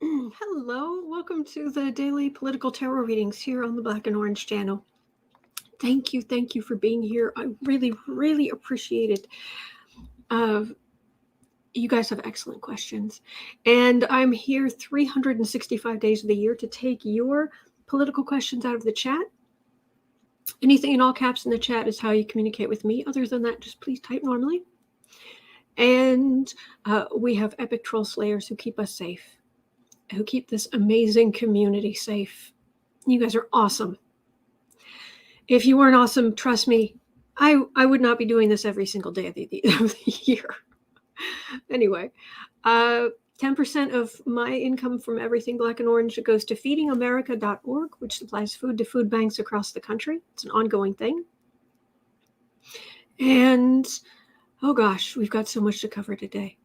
Hello, welcome to the daily political tarot readings here on the Black and Orange channel. Thank you for being here. I really appreciate it. You guys have excellent questions, and I'm here 365 days of the year to take your political questions out of the chat. Anything in all caps in the chat is how you communicate with me. Other than that, just please type normally. And we have epic troll slayers who keep us safe, who keep this amazing community safe. You guys are awesome. If you weren't awesome, trust me, I would not be doing this every single day of the year. Anyway, 10% of my income from everything Black and Orange goes to feedingamerica.org, which supplies food to food banks across the country. It's an ongoing thing. And, oh gosh, we've got so much to cover today.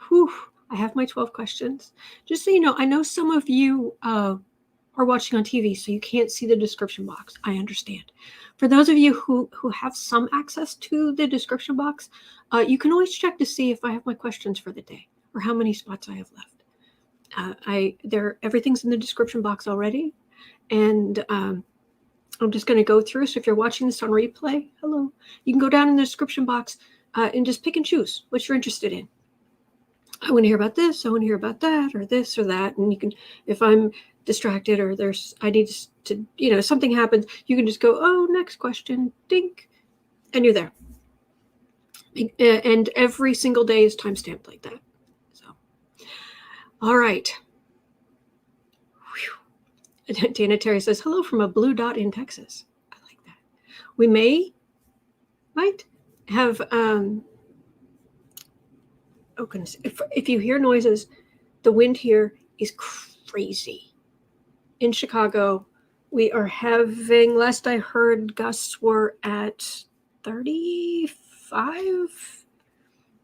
Whew. I have my 12 questions. Just so you know, I know some of you are watching on TV, so you can't see the description box. I understand. For those of you who have some access to the description box, you can always check to see if I have my questions for the day or how many spots I have left. Everything's in the description box already, and I'm just going to go through. So if you're watching this on replay, hello, you can go down in the description box and just pick and choose what you're interested in. I want to hear about this, I want to hear about that, or this or that. And you can, if I'm distracted or I need to, something happens, you can just go, oh, next question, dink, and you're there. And every single day is timestamped like that. So, all right. Whew. Dana Terry says, hello from a blue dot in Texas. I like that. We might have, oh goodness, if you hear noises, the wind here is crazy. In Chicago, we are having, last I heard, gusts were at 35.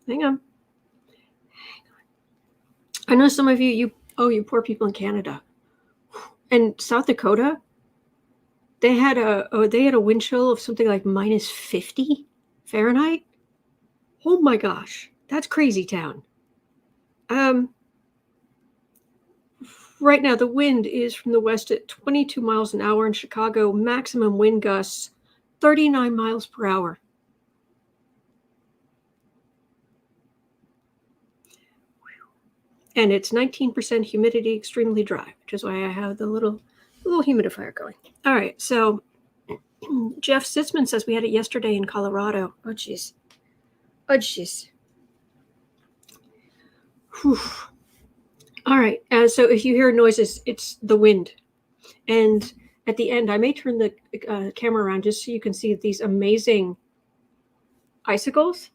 Hang on. I know some of you poor people in Canada. And South Dakota, they had a wind chill of something like minus 50 Fahrenheit. Oh my gosh. That's crazy town. Right now, the wind is from the west at 22 miles an hour in Chicago. Maximum wind gusts, 39 miles per hour. And it's 19% humidity, extremely dry, which is why I have the little humidifier going. All right, so Jeff Sitzman says we had it yesterday in Colorado. Oh, jeez. Whew. All right. So if you hear noises, it's the wind. And at the end, I may turn the camera around just so you can see these amazing icicles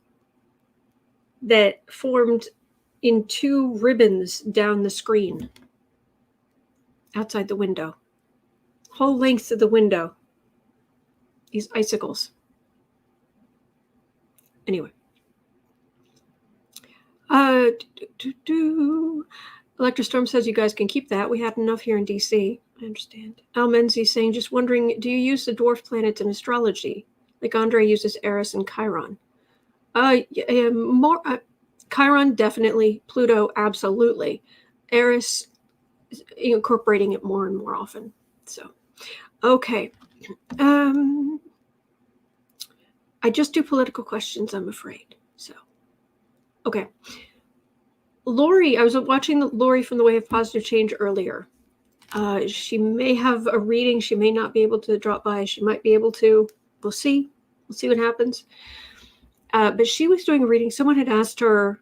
that formed in two ribbons down the screen outside the window. Whole length of the window. These icicles. Anyway. Electra Storm says you guys can keep that. We had enough here in DC. I understand. Al Menzies saying, just wondering, do you use the dwarf planets in astrology? Like Andre uses Eris and Chiron. Chiron, definitely. Pluto, absolutely. Eris, incorporating it more and more often. So, okay. I just do political questions, I'm afraid. So, okay. Lori, I was watching Lori from the Way of Positive Change earlier. She may have a reading. She may not be able to drop by. She might be able to. We'll see. We'll see what happens. But she was doing a reading. Someone had asked her,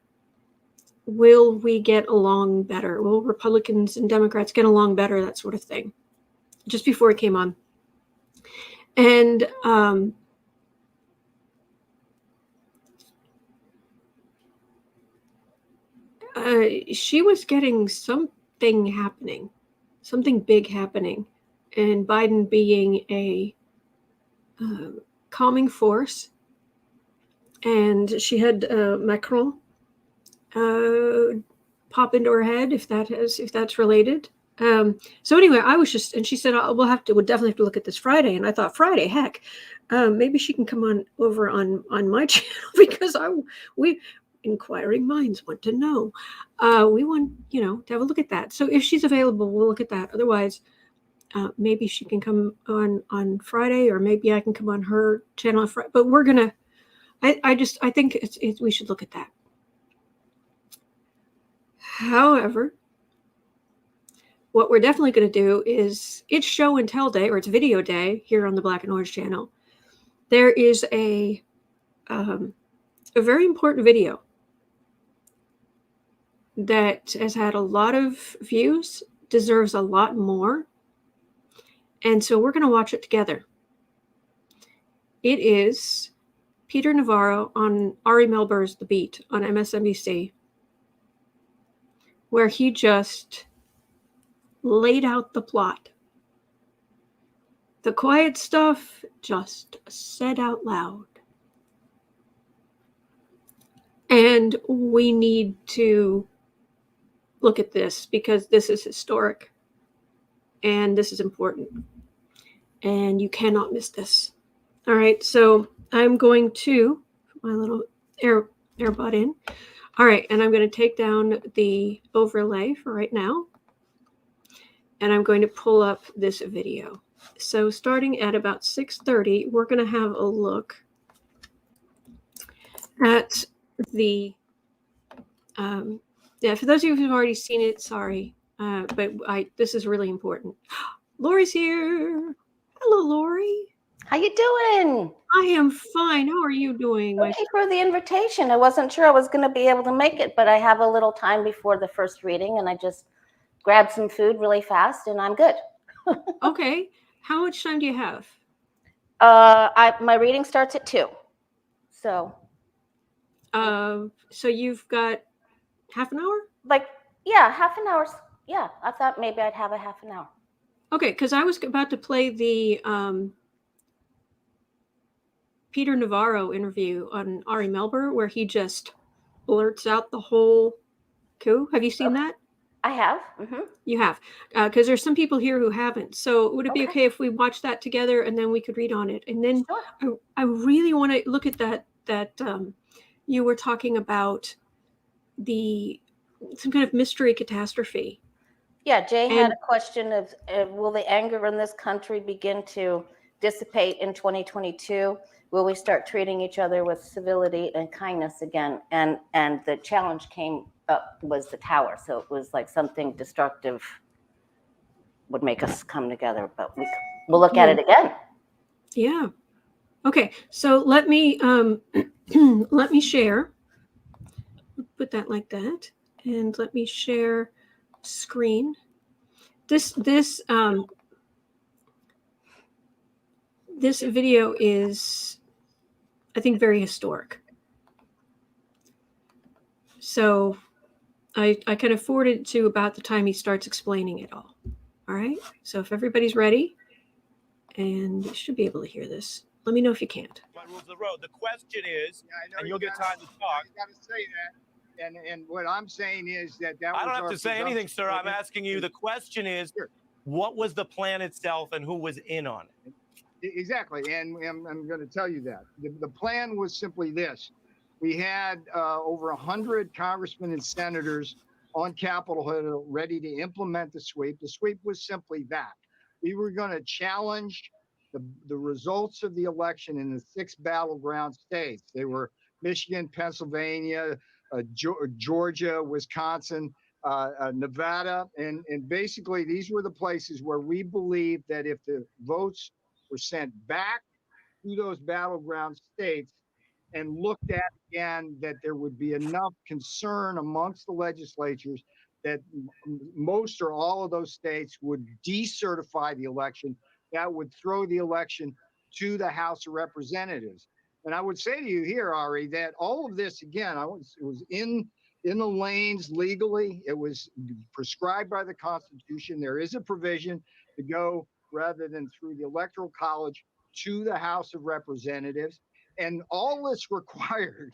will we get along better? Will Republicans and Democrats get along better? That sort of thing. Just before it came on. And she was getting something happening, something big happening, and Biden being a calming force. And she had Macron pop into her head, if that's related. So anyway, I was just, and she said, we'll definitely have to look at this Friday. And I thought, Friday, heck, maybe she can come on over on my channel, because inquiring minds want to know. We want, to have a look at that. So if she's available, we'll look at that. Otherwise, maybe she can come on Friday, or maybe I can come on her channel on Friday. But we're gonna. I think we should look at that. However, what we're definitely going to do is, it's show and tell day, or it's video day here on the Black and Orange channel. There is a very important video that has had a lot of views, deserves a lot more. And so we're going to watch it together. It is Peter Navarro on Ari Melber's The Beat on MSNBC, where he just laid out the plot. The quiet stuff just said out loud. And we need to look at this because this is historic and this is important. And you cannot miss this. All right, so I'm going to put my little earbud in. All right, and I'm going to take down the overlay for right now. And I'm going to pull up this video. So starting at about 6:30, we're going to have a look at the, for those of you who've already seen it, sorry, but this is really important. Lori's here. Hello, Lori. How you doing? I am fine. How are you doing? Thank you for the invitation. I wasn't sure I was going to be able to make it, but I have a little time before the first reading, and I just grabbed some food really fast, and I'm good. Okay. How much time do you have? My reading starts at 2. So you've got half an hour? Half an hour. Yeah, I thought maybe I'd have a half an hour. Okay, because I was about to play the Peter Navarro interview on Ari Melber, where he just blurts out the whole coup. Have you seen that? I have. Mm-hmm. You have, because there's some people here who haven't. So would it be okay if we watch that together and then we could read on it? And then sure. I really want to look at that you were talking about some kind of mystery catastrophe. Yeah, Jay had a question of will the anger in this country begin to dissipate in 2022? Will we start treating each other with civility and kindness again? And the challenge came up was the tower. So it was like something destructive would make us come together, but we'll look at it again. Yeah. Okay. So let me let me share. Put that like that, and let me share screen. This video is, I think, very historic. So I kind of forwarded it to about the time he starts explaining it all. All right. So if everybody's ready, and you should be able to hear this. Let me know if you can't. My rules of the road. The question is, and you'll get time to talk. You got to say that. And what I'm saying is that I don't have to say anything, sir. I'm asking you. The question is, what was the plan itself and who was in on it? Exactly. And I'm going to tell you that. The plan was simply this. We had over 100 congressmen and senators on Capitol Hill ready to implement the sweep. The sweep was simply that. We were going to challenge the results of the election in the 6 battleground states. They were Michigan, Pennsylvania, Georgia, Wisconsin, Nevada. And basically, these were the places where we believed that if the votes were sent back to those battleground states and looked at again, that there would be enough concern amongst the legislatures that most or all of those states would decertify the election. That would throw the election to the House of Representatives. And I would say to you here, Ari, that all of this, again, it was in the lanes legally. It was prescribed by the Constitution. There is a provision to go rather than through the Electoral College to the House of Representatives. And all this required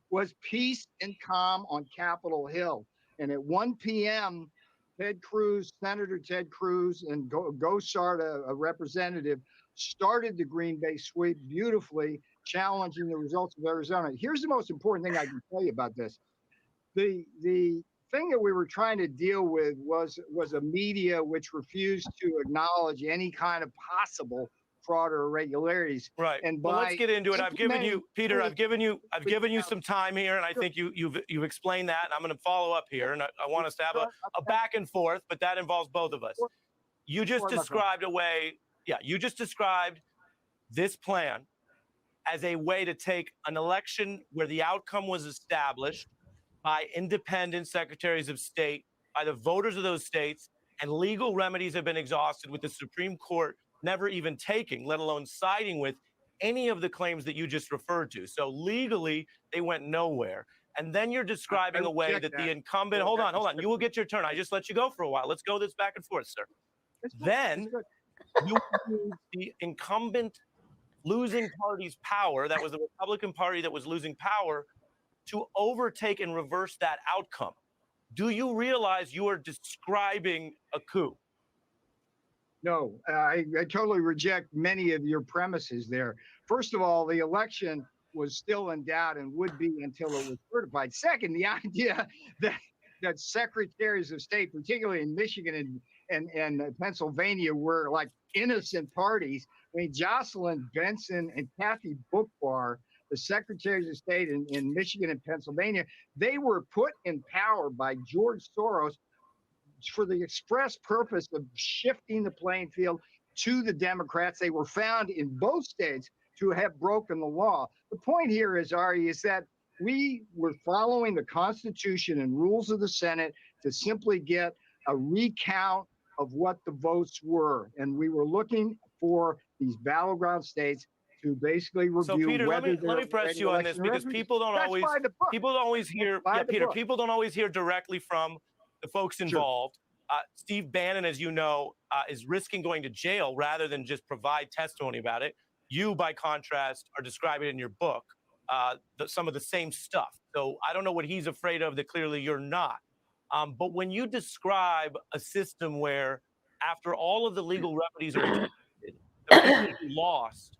was peace and calm on Capitol Hill. And at 1 p.m., Senator Ted Cruz, and Gosar, a representative, started the Green Bay sweep beautifully. challenging the results of Arizona. Here's the most important thing I can tell you about this. The thing that we were trying to deal with was a media which refused to acknowledge any kind of possible fraud or irregularities. Right. And well, let's get into it. I've given you, Peter, I've given you some time here, and I think you've explained that. And I'm going to follow up here, and I want us to have a back and forth, but that involves both of us. You just described a way, you just described this plan as a way to take an election where the outcome was established by independent secretaries of state, by the voters of those states, and legal remedies have been exhausted with the Supreme Court never even taking, let alone siding with, any of the claims that you just referred to. So legally, they went nowhere. And then you're describing a way that the incumbent, hold on, you will get your turn. I just let you go for a while. Let's go this back and forth, sir. Then you use the incumbent losing party's power, that was the Republican Party that was losing power, to overtake and reverse that outcome. Do you realize you are describing a coup? No, I totally reject many of your premises there. First of all, the election was still in doubt and would be until it was certified. Second, the idea that secretaries of state, particularly in Michigan and Pennsylvania, were like innocent parties. I mean, Jocelyn Benson and Kathy Bookbar, the secretaries of state in Michigan and Pennsylvania, they were put in power by George Soros for the express purpose of shifting the playing field to the Democrats. They were found in both states to have broken the law. The point here is, Ari, is that we were following the Constitution and rules of the Senate to simply get a recount of what the votes were. And we were looking for these battleground states to basically review. So Peter, whether let me press you on this, because people don't always hear directly from the folks involved. Steve Bannon, as you know, is risking going to jail rather than just provide testimony about it. You, by contrast, are describing in your book some of the same stuff. So I don't know what he's afraid of that clearly you're not. But when you describe a system where, after all of the legal remedies are exhausted, the people who lost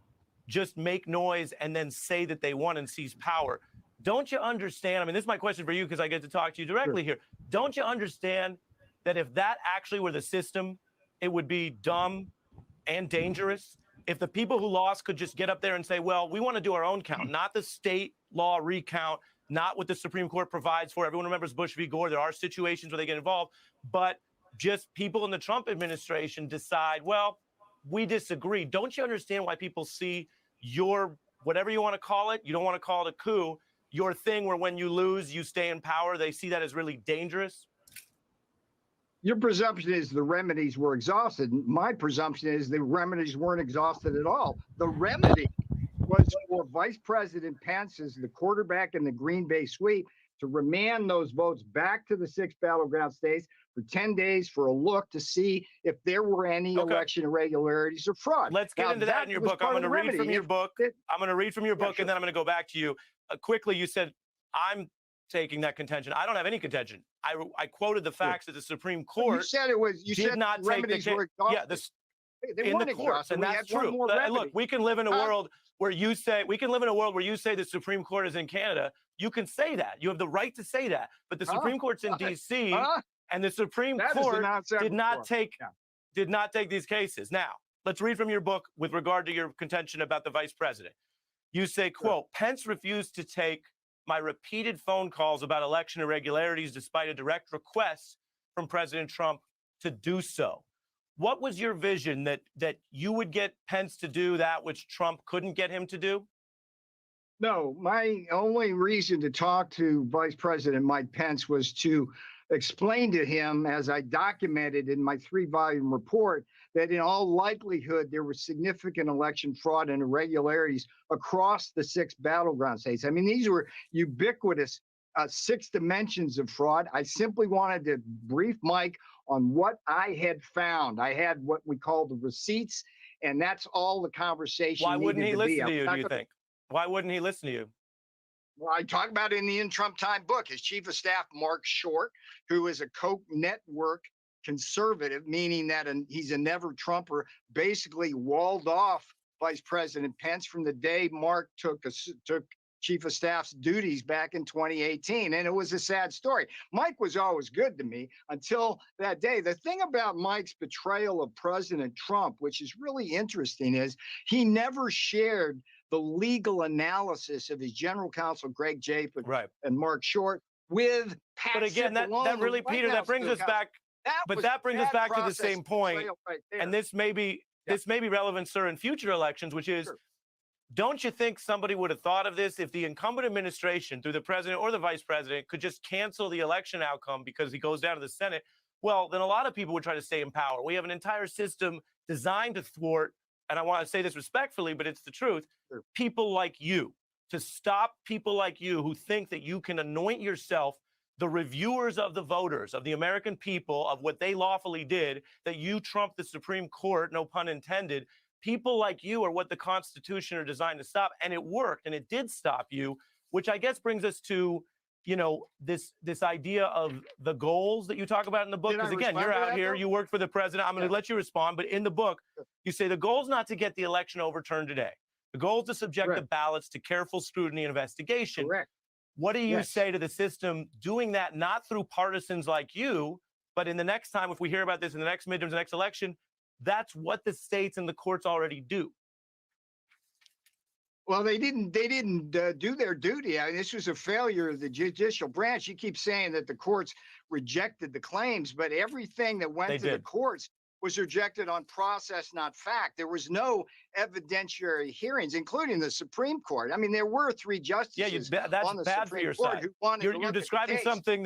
just make noise and then say that they won and seize power, don't you understand? I mean, this is my question for you because I get to talk to you directly here. Don't you understand that if that actually were the system, it would be dumb and dangerous? If the people who lost could just get up there and say, well, we want to do our own count, not the state law recount, not what the Supreme Court provides for. Everyone remembers Bush v. Gore. There are situations where they get involved, but just people in the Trump administration decide, well, we disagree. Don't you understand why people see your, whatever you want to call it, you don't want to call it a coup, your thing where when you lose, you stay in power, they see that as really dangerous? Your presumption is the remedies were exhausted. My presumption is the remedies weren't exhausted at all. The remedy was for Vice President Pence, as the quarterback in the Green Bay sweep, to remand those votes back to the 6 battleground states for 10 days for a look to see if there were any election irregularities or fraud. Let's get into that in your book. I'm going to read from your book. I'm going to read from your book, and then I'm going to go back to you. Quickly, you said, I'm taking that contention. I don't have any contention. I quoted the facts that the Supreme Court you said it was, you did said not take the case. Yeah, in the courts, and that's true. Look, we can live in a world where you say the Supreme Court is in Canada. You can say that. You have the right to say that. But the Supreme Court's in D.C. And the Supreme Court did not take these cases. Now, let's read from your book with regard to your contention about the vice president. You say, quote, Pence refused to take my repeated phone calls about election irregularities despite a direct request from President Trump to do so. What was your vision, that you would get Pence to do that which Trump couldn't get him to do? No, my only reason to talk to Vice President Mike Pence was to explain to him, as I documented in my 3-volume report, that in all likelihood there was significant election fraud and irregularities across the 6 battleground states. I mean, these were ubiquitous 6 dimensions of fraud. I simply wanted to brief Mike on what I had found. I had what we call the receipts, and that's all the conversation. Why wouldn't he listen to you, do you think? Why wouldn't he listen to you? Well, I talk about it in the In Trump Time book. His chief of staff, Mark Short, who is a Koch network conservative, meaning that he's a never Trumper, basically walled off Vice President Pence from the day Mark took Chief of Staff's duties back in 2018. And it was a sad story. Mike was always good to me until that day. The thing about Mike's betrayal of President Trump, which is really interesting, is he never shared the legal analysis of his general counsel, Greg Jape and Mark Short, with Pat. But again, that really, Peter, that brings us back. That brings us back to the same point. Right, and this may be relevant, sir, in future elections, which is, don't you think somebody would have thought of this if the incumbent administration, through the president or the vice president, could just cancel the election outcome because he goes down to the Senate? Well, then a lot of people would try to stay in power. We have an entire system designed to thwart, and I want to say this respectfully, but it's the truth, people like you, to stop people like you who think that you can anoint yourself the reviewers of the voters, of the American people, of what they lawfully did, that you trump the Supreme Court, no pun intended. People like you are what the Constitution are designed to stop, and it worked, and it did stop you, which I guess brings us to, you know, this idea of the goals that you talk about in the book. Because again, you're out here, you worked for the president. I'm going to let you respond, but in the book, you say the goal is not to get the election overturned today. The goal is to subject the ballots to careful scrutiny and investigation. What do you say to the system doing that, not through partisans like you, but in the next time, if we hear about this in the next midterms, the next election, that's what the states and the courts already do. Well, they didn't do their duty. I mean, this was a failure of the judicial branch. You keep saying that the courts rejected the claims, but everything that went to the courts was rejected on process, not fact. There was no evidentiary hearings, including the Supreme Court. I mean, there were 3 justices that's on the bad Supreme for your Court side. who wanted to You're describing something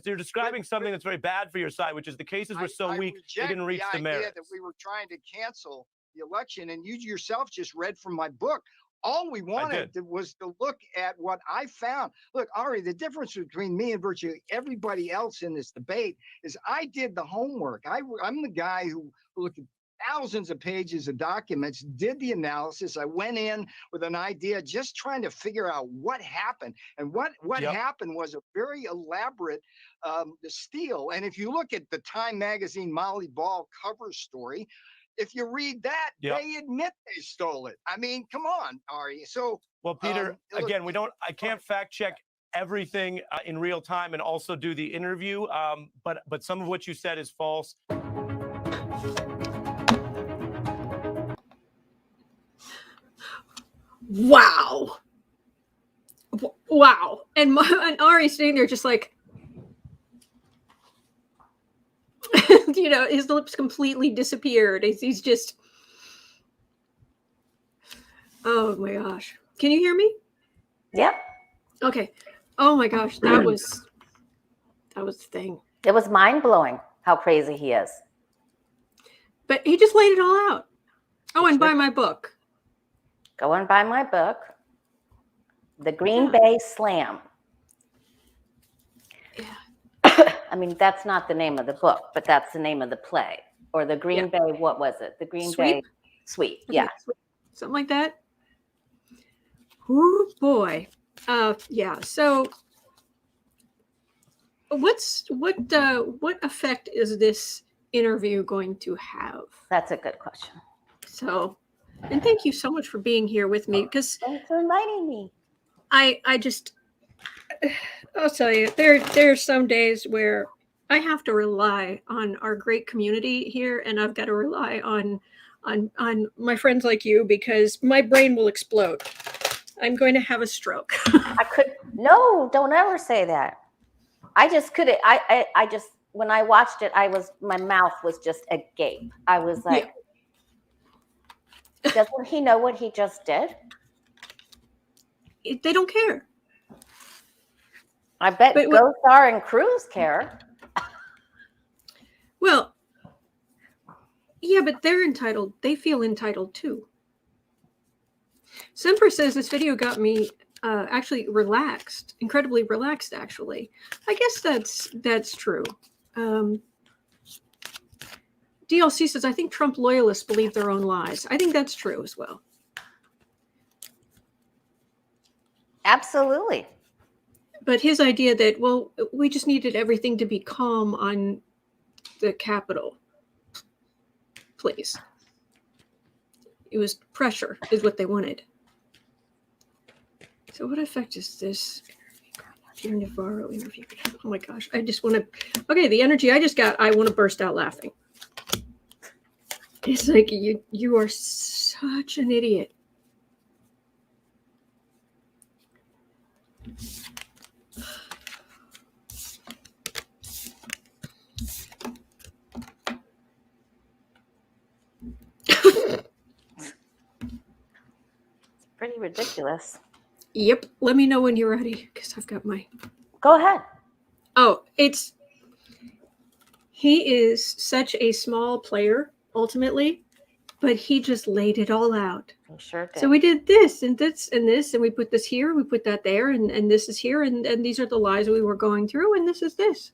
you're describing something that's very bad for your side, which is the cases were so weak they didn't reach the merits. That we were trying to cancel the election, and you yourself just read from my book. All we wanted was to look at what I found. Look, Ari, the difference between me and virtually everybody else in this debate is I did the homework. I'm the guy who looked at thousands of pages of documents, did the analysis. I went in with an idea, just trying to figure out what happened. And what happened was a very elaborate steal. And if you look at the Time magazine Molly Ball cover story, if you read that, they admit they stole it. I mean, come on, Ari. So, well, Peter, again, I can't fact check everything in real time and also do the interview. But some of what you said is false. Wow. Wow. And Ari's sitting there just like, you know, his lips completely disappeared. He's just, oh my gosh. Can you hear me? Yep. Okay. Oh my gosh. That was the thing. It was mind blowing how crazy he is. But he just laid it all out. Oh, and buy my book. Go and buy my book, The Green Bay Slam. Yeah. I mean, that's not the name of the book, but that's the name of the play. Or the Green Bay, what was it? The Green Bay Sweep. Yeah. Something like that. Oh boy. Yeah. So what effect is this interview going to have? That's a good question. So, and thank you so much for being here with me, because thanks for inviting me. I'll tell you, there's some days where I have to rely on our great community here, and I've got to rely on my friends like you, because my brain will explode. I'm going to have a stroke. No, don't ever say that. I just couldn't. I just, when I watched it, my mouth was just agape. I was like, doesn't he know what he just did? They don't care. I bet Gosar and Cruz care. Well, yeah, but they're entitled. They feel entitled too. Semper says this video got me actually relaxed, incredibly relaxed, actually. I guess that's true. DLC says, I think Trump loyalists believe their own lies. I think that's true as well. Absolutely. But his idea that, well, we just needed everything to be calm on the Capitol. Please. It was pressure is what they wanted. So what effect is this? Peter Navarro interview. Oh my gosh. I just want to, okay, the energy I just got, I want to burst out laughing. It's like, you are such an idiot. Pretty ridiculous. Yep. Let me know when you're ready, because I've got my... Go ahead. Oh, he is such a small player, ultimately, but he just laid it all out. He sure did. So we did this and this and this, and we put this here, we put that there, and this is here, and these are the lies we were going through, and this is this.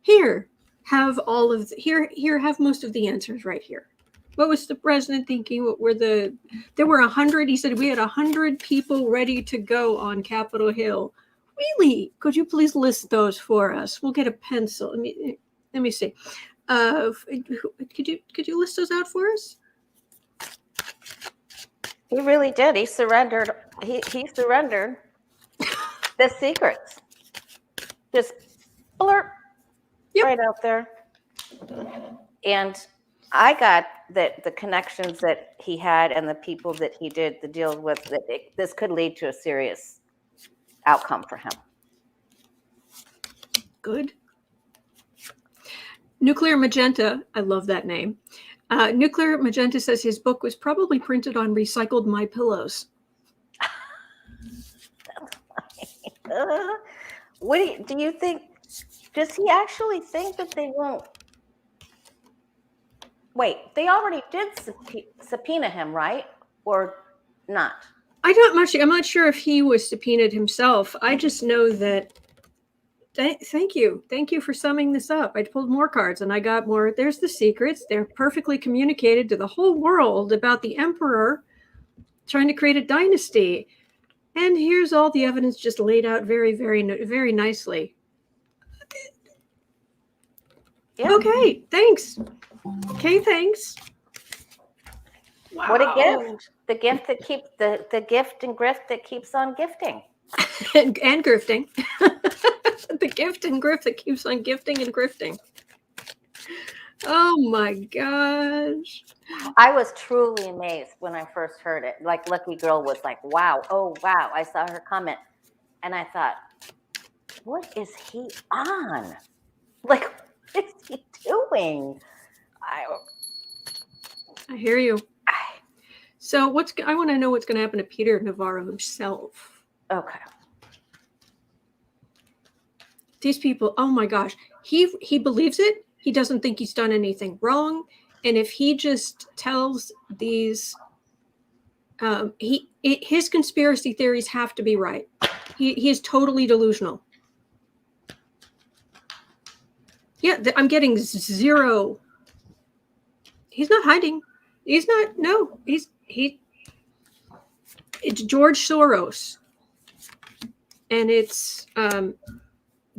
Here, have all of here have most of the answers right here. What was the president thinking? What were there were 100, he said we had 100 people ready to go on Capitol Hill. Really? Could you please list those for us? We'll get a pencil. Let me see. Could you list those out for us? He really did. He surrendered. He surrendered the secrets. Just blurp right out there. And I got that the connections that he had and the people that he did the deal with, that this could lead to a serious outcome for him. Good. Nuclear Magenta, I love that name. Nuclear Magenta says his book was probably printed on recycled My Pillows. What do you think? Does he actually think that they won't? Wait, they already did subpoena him, right? Or not? I'm not sure if he was subpoenaed himself. I just know that. Thank you for summing this up. I pulled more cards and I got more. There's the secrets. They're perfectly communicated to the whole world about the emperor trying to create a dynasty. And here's all the evidence just laid out very, very, very nicely. Yeah. Okay, thanks. Okay, thanks. Wow. What a gift. The gift that keeps the gift and grift that keeps on gifting. and grifting. The gift and grift that keeps on gifting and grifting. Oh my gosh. I was truly amazed when I first heard it. Like Lucky Girl was like, wow, oh wow. I saw her comment and I thought, what is he on? Like, what is he doing? I hear you. So I want to know what's going to happen to Peter Navarro himself. Okay. These people, oh my gosh, he believes it. He doesn't think he's done anything wrong. And if he just tells these, his conspiracy theories have to be right. He is totally delusional. Yeah, I'm getting zero. He's not hiding. He's not. No, it's George Soros, and it's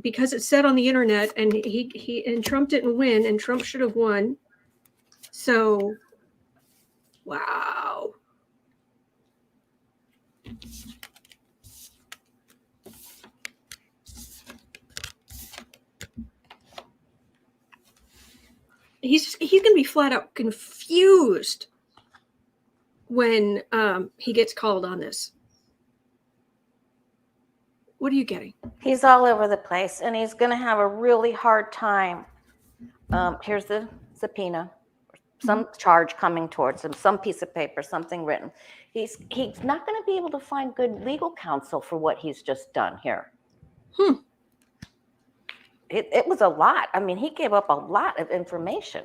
because it's said on the internet, and and Trump didn't win, and Trump should have won. So, wow. He's gonna be flat out confused when he gets called on this. What are you getting? He's all over the place, and he's gonna have a really hard time. Here's the subpoena, some charge coming towards him, some piece of paper, something written. He's not gonna be able to find good legal counsel for what he's just done here. It was a lot. I mean, he gave up a lot of information.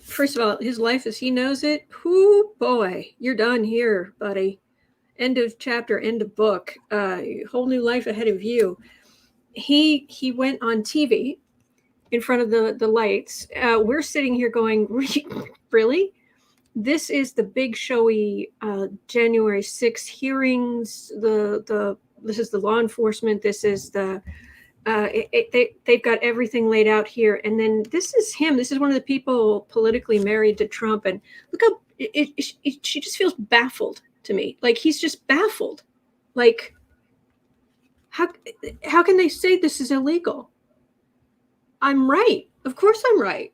First of all, his life as he knows it, whoo boy, you're done here, buddy. End of chapter, end of book. Whole new life ahead of you. He went on TV in front of the lights. We're sitting here going, really? This is the big showy January 6th hearings. This is the law enforcement. This is the They've got everything laid out here. And then this is him. This is one of the people politically married to Trump. And look how she just feels baffled to me. Like, he's just baffled. Like, how can they say this is illegal? I'm right. Of course I'm right.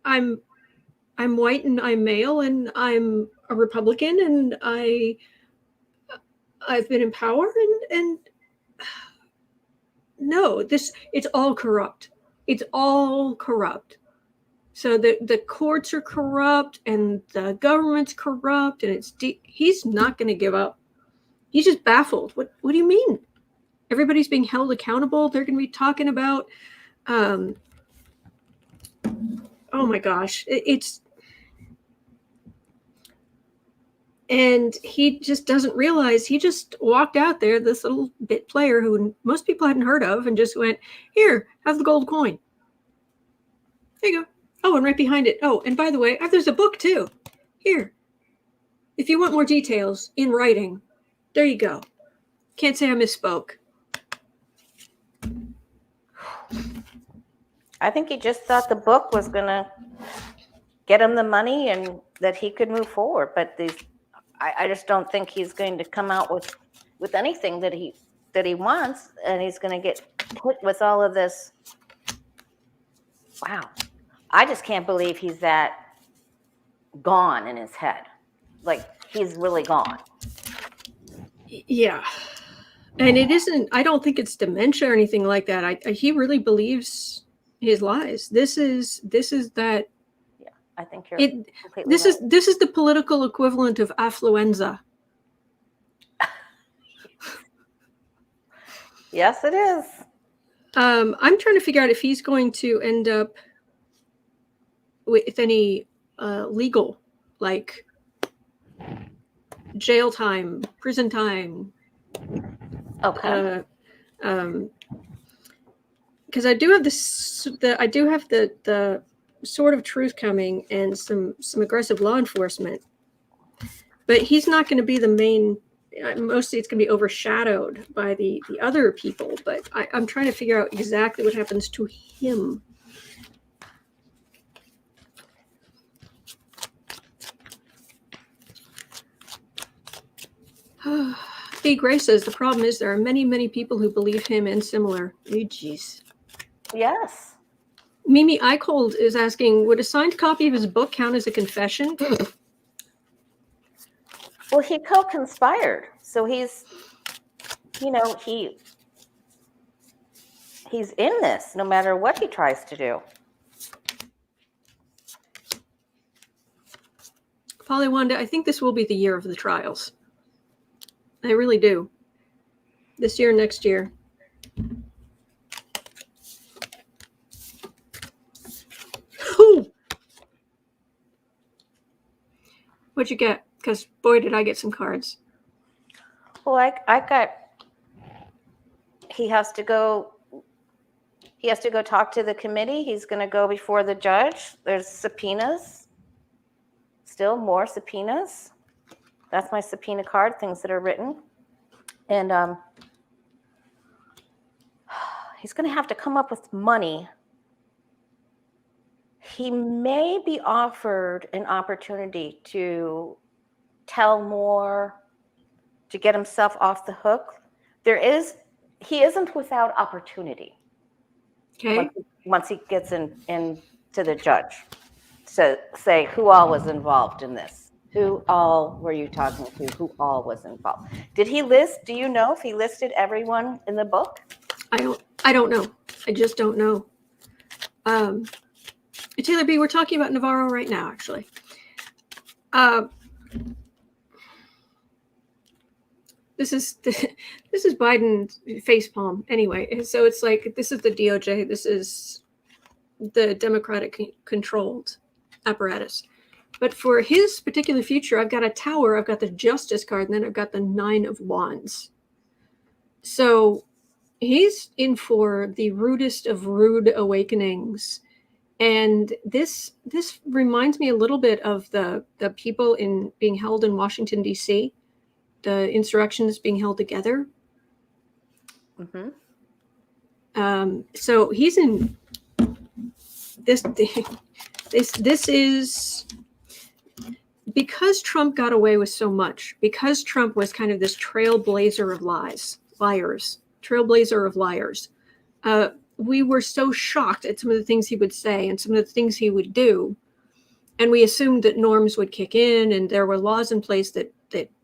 I'm white and I'm male and I'm a Republican and I've been in power and no, it's all corrupt. It's all corrupt. So the courts are corrupt and the government's corrupt and he's not going to give up. He's just baffled. What do you mean? Everybody's being held accountable. They're going to be talking about, oh my gosh, and he just doesn't realize he just walked out there, this little bit player who most people hadn't heard of, and just went, here, have the gold coin. There you go. Oh, and right behind it. Oh, and by the way, there's a book too. Here. If you want more details in writing, there you go. Can't say I misspoke. I think he just thought the book was going to get him the money and that he could move forward. But I just don't think he's going to come out with anything that he wants, and he's going to get put with all of this. Wow. I just can't believe he's that gone in his head. Like, he's really gone. Yeah. And it isn't, I don't think it's dementia or anything like that. He really believes his lies. This is that. Yeah, I think you're completely this right. This is the political equivalent of affluenza. Yes, it is. I'm trying to figure out if he's going to end up with any legal, like jail time, prison time. Okay. Because I do have the sword of truth coming and some aggressive law enforcement, but he's not going to be the main. Mostly it's going to be overshadowed by the other people, but I'm trying to figure out exactly what happens to him. B. Gray says the problem is there are many people who believe him and similar. Oh, jeez. Yes. Mimi Eichold is asking, would a signed copy of his book count as a confession? Well, he co-conspired, so he's in this no matter what he tries to do. Polly Wanda, I think this will be the year of the trials. I really do. This year, next year. Ooh. What'd you get? Because boy, did I get some cards. Well, I got. He has to go talk to the committee. He's going to go before the judge. There's subpoenas. Still more subpoenas. That's my subpoena card, things that are written. And he's going to have to come up with money. He may be offered an opportunity to tell more, to get himself off the hook. He isn't without opportunity. Okay. Once he gets into the judge to say who all was involved in this. Who all were you talking to? Who all was involved? Did he list? Do you know if he listed everyone in the book? I don't know. I just don't know. Taylor B, we're talking about Navarro right now, actually. This is Biden's facepalm. Anyway, so it's like, this is the DOJ. This is the Democratic controlled apparatus. But for his particular future, I've got a tower, I've got the Justice card, and then I've got the 9 of Wands. So he's in for the rudest of rude awakenings. And this reminds me a little bit of the people being held in Washington, D.C., the insurrectionists being held together. Mm-hmm. So he's in this. This is because Trump got away with so much. Because Trump was kind of this trailblazer of liars. We were so shocked at some of the things he would say and some of the things he would do. And we assumed that norms would kick in and there were laws in place that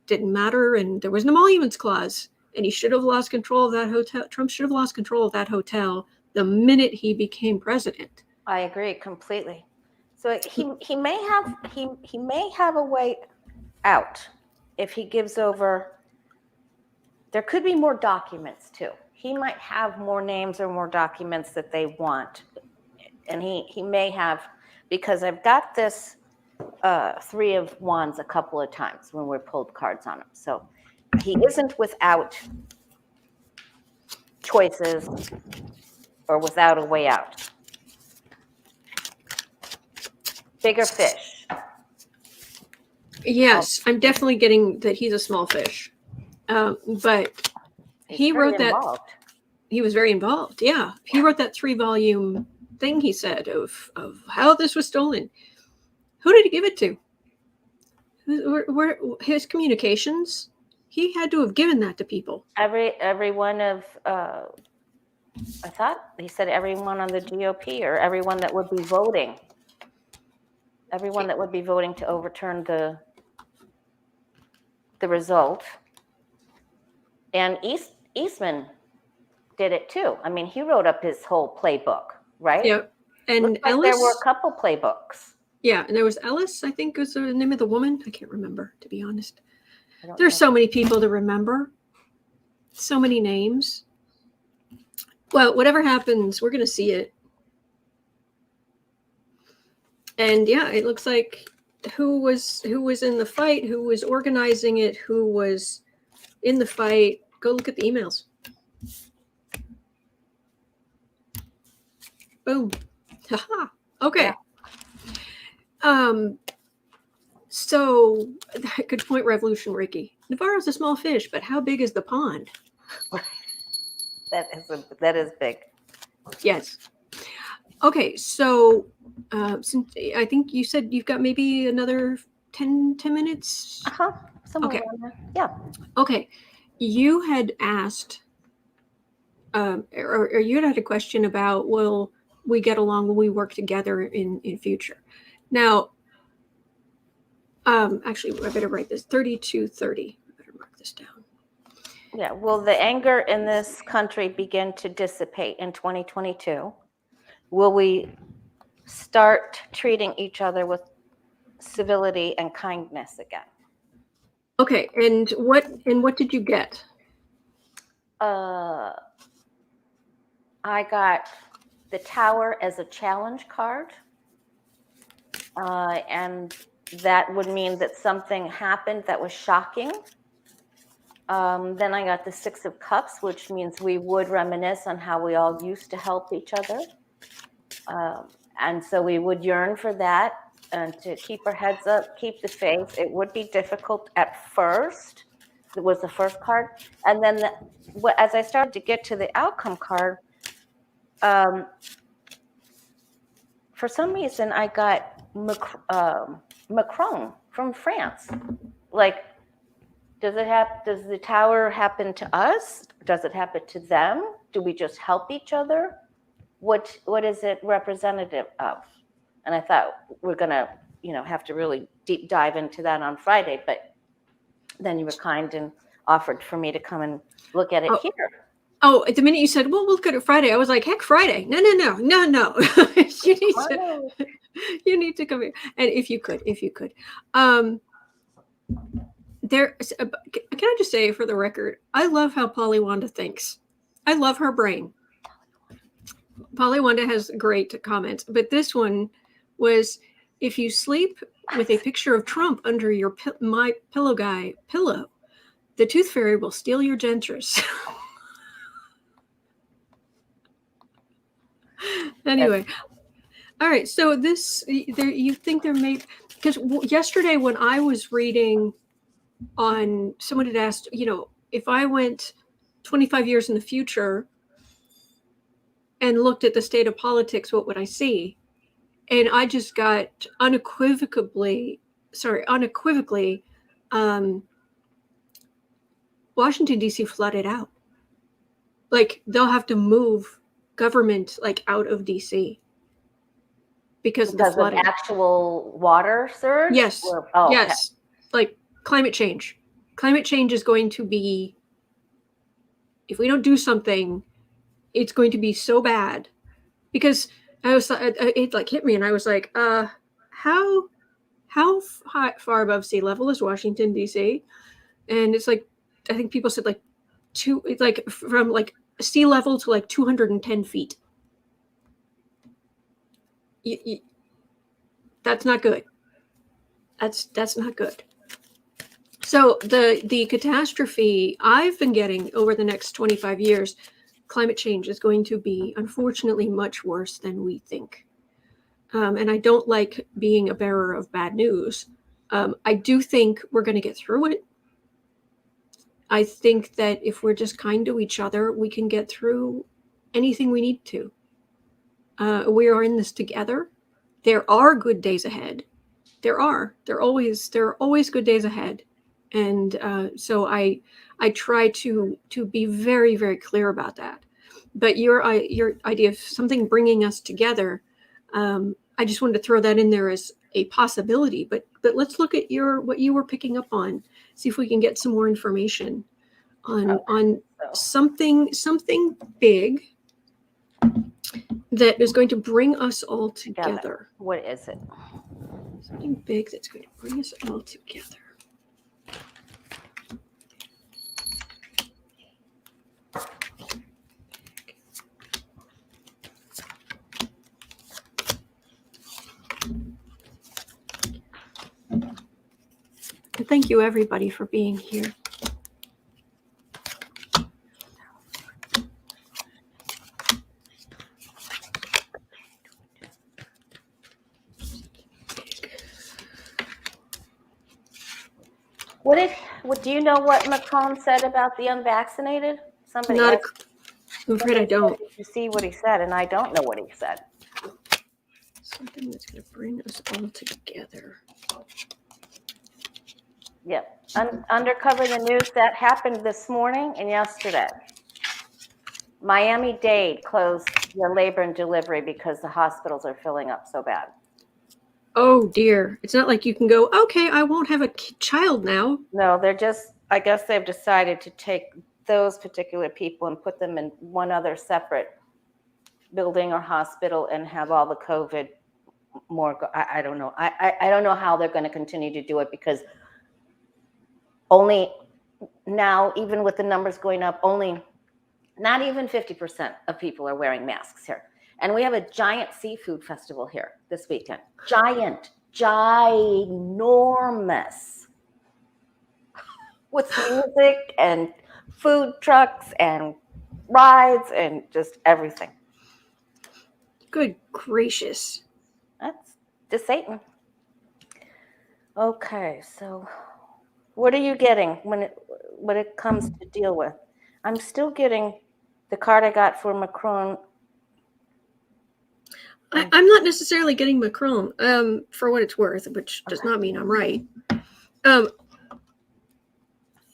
didn't matter. And there was an emoluments clause. And he should have lost control of that hotel. Trump should have lost control of that hotel the minute he became president. I agree completely. So he may have a way out if he gives over. There could be more documents too. He might have more names or more documents that they want. And he may have, because I've got this Three of Wands a couple of times when we pulled cards on him. So he isn't without choices or without a way out. Bigger fish. Yes, I'm definitely getting that he's a small fish. But he wrote that. Involved. He was very involved. Yeah. He wrote that 3-volume thing, he said, of how this was stolen. Who did he give it to? Where his communications? He had to have given that to people. Every one of, I thought he said everyone on the GOP or everyone that would be voting. Everyone that would be voting to overturn the result. And Eastman did it too. I mean, he wrote up his whole playbook, right? Yep. And like Ellis, there were a couple playbooks. Yeah, and there was Ellis, I think was the name of the woman. I can't remember, to be honest. There's so many people to remember. So many names. Well, whatever happens, we're going to see it. And yeah, it looks like who was in the fight, who was organizing it, who was in the fight. Go look at the emails. Boom. Haha. Okay. Yeah. So good point, Revolution Ricky. Navarro's a small fish, but how big is the pond? That is big. Yes. Okay, so since I think you said you've got maybe another 10 minutes. Okay. Yeah. Okay. You had asked, or you had a question about, will we get along when we work together in future? Now, actually, I better write this, 3230. I better mark this down. Yeah, will the anger in this country begin to dissipate in 2022? Will we start treating each other with civility and kindness again? Okay, and what did you get? I got the Tower as a challenge card, and that would mean that something happened that was shocking. Then I got the Six of Cups, which means we would reminisce on how we all used to help each other. And so we would yearn for that and to keep our heads up, keep the faith. It would be difficult at first. It was the first card. And then as I started to get to the outcome card, for some reason I got Macron from France. Like, does the Tower happen to us? Does it happen to them? Do we just help each other? What is it representative of? And I thought we're gonna, have to really deep dive into that on Friday. But then you were kind and offered for me to come and look at it here. Oh, at the minute you said, well, we'll look at it Friday. I was like, heck, Friday. No. You need to come here. And if you could. Can I just say, for the record, I love how Polly-Wanda thinks. I love her brain. Polly-Wanda has great comments, but this one was, if you sleep with a picture of Trump under your My Pillow Guy pillow, the tooth fairy will steal your dentures. Anyway, all right. So you think there may, because yesterday when I was reading on, someone had asked, if I went 25 years in the future, and looked at the state of politics, what would I see? And I just got unequivocally, Washington, D.C. flooded out. Like, they'll have to move government, like, out of D.C. because of the flooding. Of actual water surge? Yes. Yes. Okay. Like, climate change. Climate change is going to be, if we don't do something, it's going to be so bad. Because it like hit me, and I was like, how far above sea level is Washington, D.C.? And it's like, I think people said like from like sea level to like 210 feet. That's not good. That's not good. So the catastrophe I've been getting over the next 25 years, climate change is going to be, unfortunately, much worse than we think. And I don't like being a bearer of bad news. I do think we're going to get through it. I think that if we're just kind to each other, we can get through anything we need to. We are in this together. There are good days ahead. There are always good days ahead. And so I try to be very, very clear about that. But your idea of something bringing us together, I just wanted to throw that in there as a possibility. But let's look at what you were picking up on. See if we can get some more information on something big that is going to bring us all together. What is it? Something big that's going to bring us all together. And thank you, everybody, for being here. What do you know what Macron said about the unvaccinated? Somebody asked, I'm afraid I don't. You see what he said, and I don't know what he said. Something that's going to bring us all together. Yep. Undercover the news that happened this morning and yesterday. Miami-Dade closed their labor and delivery because the hospitals are filling up so bad. Oh dear. It's not like you can go, okay, I won't have a child now. No, I guess they've decided to take those particular people and put them in one other separate building or hospital and have all the COVID I don't know. I don't know how they're going to continue to do it, because only now, even with the numbers going up, not even 50% of people are wearing masks here. And we have a giant seafood festival here this weekend. Ginormous. With music and food trucks and rides and just everything. Good gracious. That's just Satan. Okay, so what are you getting when it comes to deal with? I'm still getting the card I got for Macron. I'm not necessarily getting Macron, for what it's worth, which does not mean I'm right.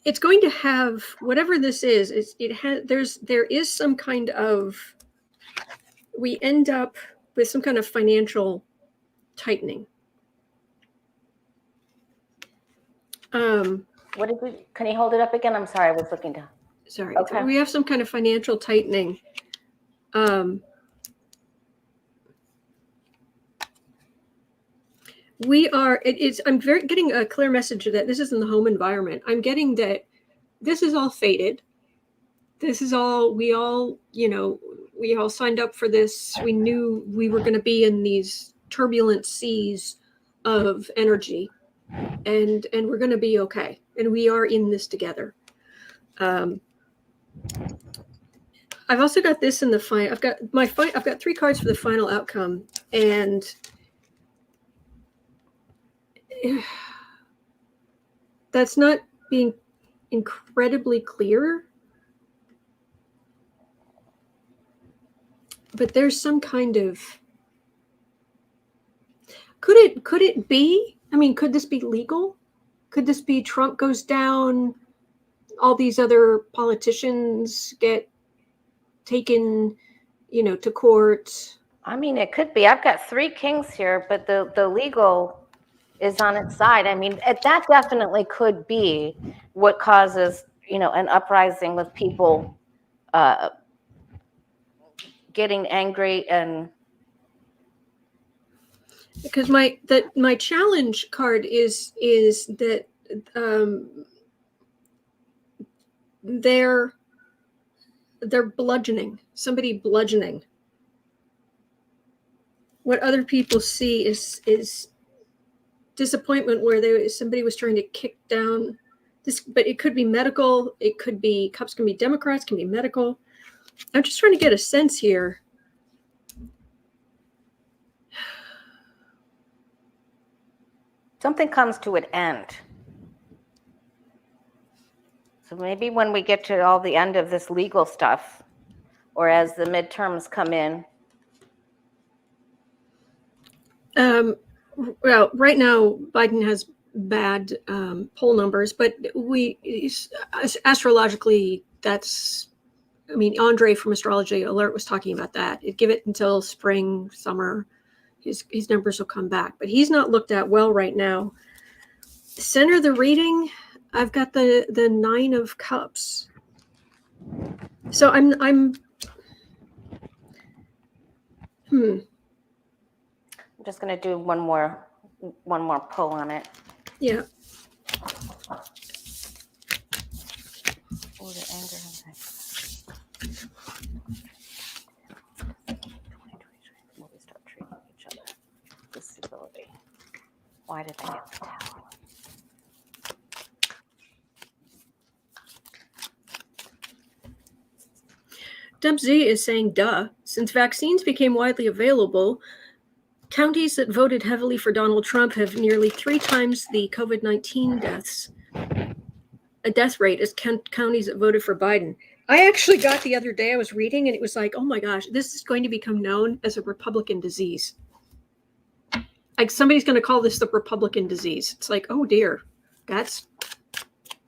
It's going to have, whatever this is, there is some kind of, we end up with some kind of financial tightening. Can you hold it up again? I'm sorry, I was looking down. Sorry. Okay. We have some kind of financial tightening. I'm getting a clear message that this is in the home environment. I'm getting that this is all fated. This is all, we all signed up for this. We knew we were going to be in these turbulent seas of energy, and we're going to be okay. And we are in this together. I've also got this in the final. I've got 3 cards for the final outcome, and that's not being incredibly clear, but there's some kind of, could it be, I mean, could this be legal? Could this be Trump goes down, all these other politicians get taken, to court? I mean, it could be. I've got 3 kings here, but the legal is on its side. I mean, that definitely could be what causes, an uprising with people getting angry. And because my challenge card is that they're bludgeoning, somebody bludgeoning. What other people see is disappointment where somebody was trying to kick down this, but it could be medical, it could be cops, can be Democrats, can be medical. I'm just trying to get a sense here. something comes to an end. So maybe when we get to all the end of this legal stuff, or as the midterms come in. Well, right now, Biden has bad poll numbers, but astrologically, Andre from Astrology Alert was talking about that. Give it until spring, summer, his numbers will come back. But he's not looked at well right now. Center of the reading, I've got the 9 of Cups. So I'm just going to do one more pull on it. Yeah. Oh, the anger. Will we start treating each other with civility? Why did I get the towel? Dub Z is saying, duh. Since vaccines became widely available, counties that voted heavily for Donald Trump have nearly 3 times the COVID-19 death rate as counties that voted for Biden. I actually got the other day, I was reading, and it was like, oh my gosh, this is going to become known as a Republican disease. Like somebody's going to call this the Republican disease. It's like, oh dear, that's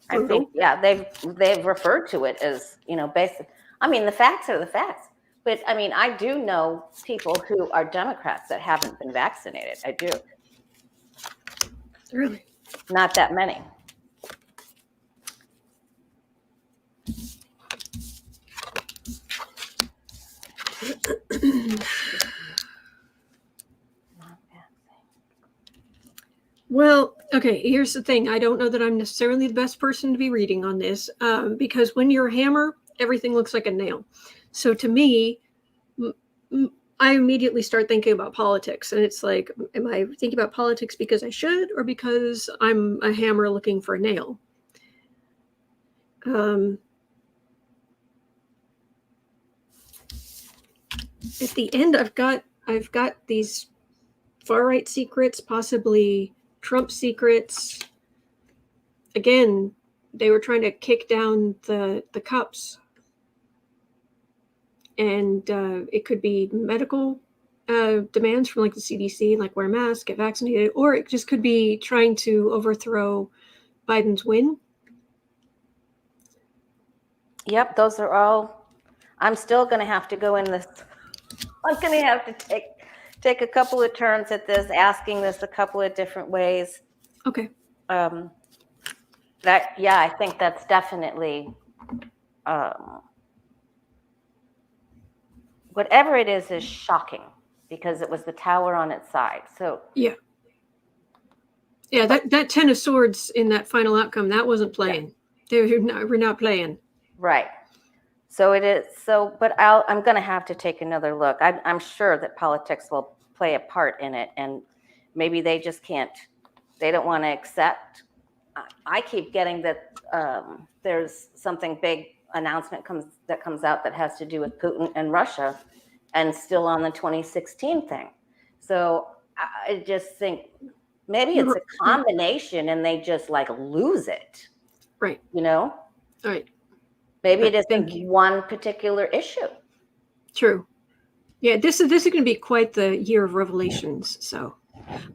brutal. I think, yeah, they've referred to it as, basic. I mean, the facts are the facts. But I mean, I do know people who are Democrats that haven't been vaccinated. I do. Really? Not that many. Well, okay, here's the thing. I don't know that I'm necessarily the best person to be reading on this because when you're a hammer, everything looks like a nail. So to me, I immediately start thinking about politics. And it's like, am I thinking about politics because I should or because I'm a hammer looking for a nail? At the end, I've got these far-right secrets, possibly Trump secrets. Again, they were trying to kick down the cups. And it could be medical demands from like the CDC, like wear a mask, get vaccinated, or it just could be trying to overthrow Biden's win. Yep, those are all. I'm still going to have to go in this. I'm going to have to take a couple of turns at this, asking this a couple of different ways. Okay. I think that's definitely. Whatever it is shocking because it was the tower on its side. So yeah, that 10 of Swords in that final outcome, that wasn't playing. Yeah. We're not playing. Right. So it is. So, but I'm going to have to take another look. I'm sure that politics will play a part in it, and maybe they just can't. They don't want to accept. I keep getting that there's something big. Announcement that comes out that has to do with Putin and Russia and still on the 2016 thing. So I just think maybe it's a combination and they just like lose it. Right. Right. Maybe it isn't one particular issue. True. Yeah, this is going to be quite the year of revelations. So,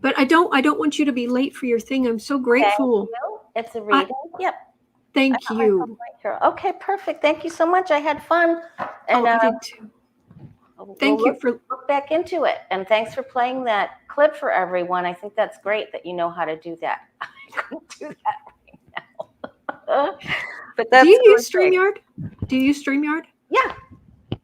but I don't want you to be late for your thing. I'm so grateful. It's a reading. Yep. Thank you. Okay, perfect. Thank you so much. I had fun. And I did too. Thank you for look back into it. And thanks for playing that clip for everyone. I think that's great that you know how to do that. I couldn't do that right now. But that's do you use StreamYard? Do you use StreamYard? Yeah.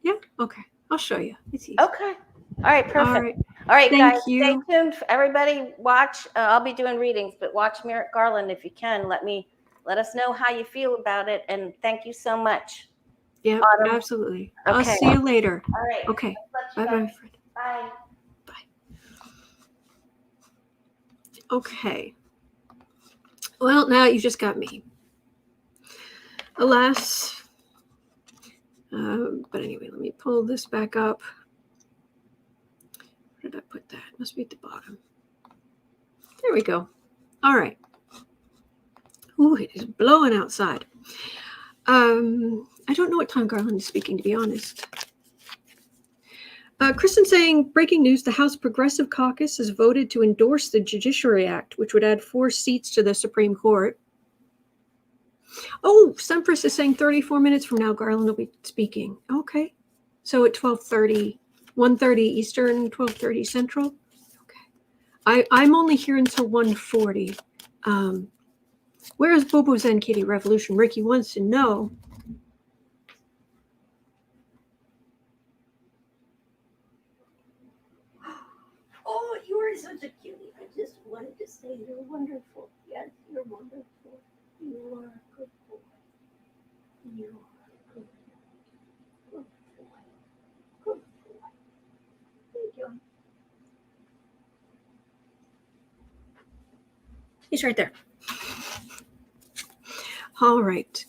Yeah. Okay. I'll show you. It's easy. Okay. All right. Perfect. All right, Thank guys. you. Stay tuned. Everybody watch. I'll be doing readings, but watch Merrick Garland if you can. Let us know how you feel about it. And thank you so much. Yeah, absolutely. Okay. I'll see you later. All right. Okay. Bye-bye, friend. Bye. Bye. Okay. Well, now you just got me. Alas. But anyway, let me pull this back up. Where did I put that? It must be at the bottom. There we go. All right. Ooh, it is blowing outside. I don't know what time Garland is speaking, to be honest. Kristen saying, breaking news, the House Progressive Caucus has voted to endorse the Judiciary Act, which would add 4 seats to the Supreme Court. Oh, Sunpress is saying 34 minutes from now, Garland will be speaking. Okay. So at 12:30, 1:30 Eastern, 12:30 Central. Okay. I'm only here until 1:40. Where is Bobo Zen Kitty Revolution? Ricky wants to know. Oh, you are such a cutie. I just wanted to say you're wonderful. Yes, you're wonderful. You are a good boy. You are a good boy. Good boy. Good boy. Thank you. He's right there. All right.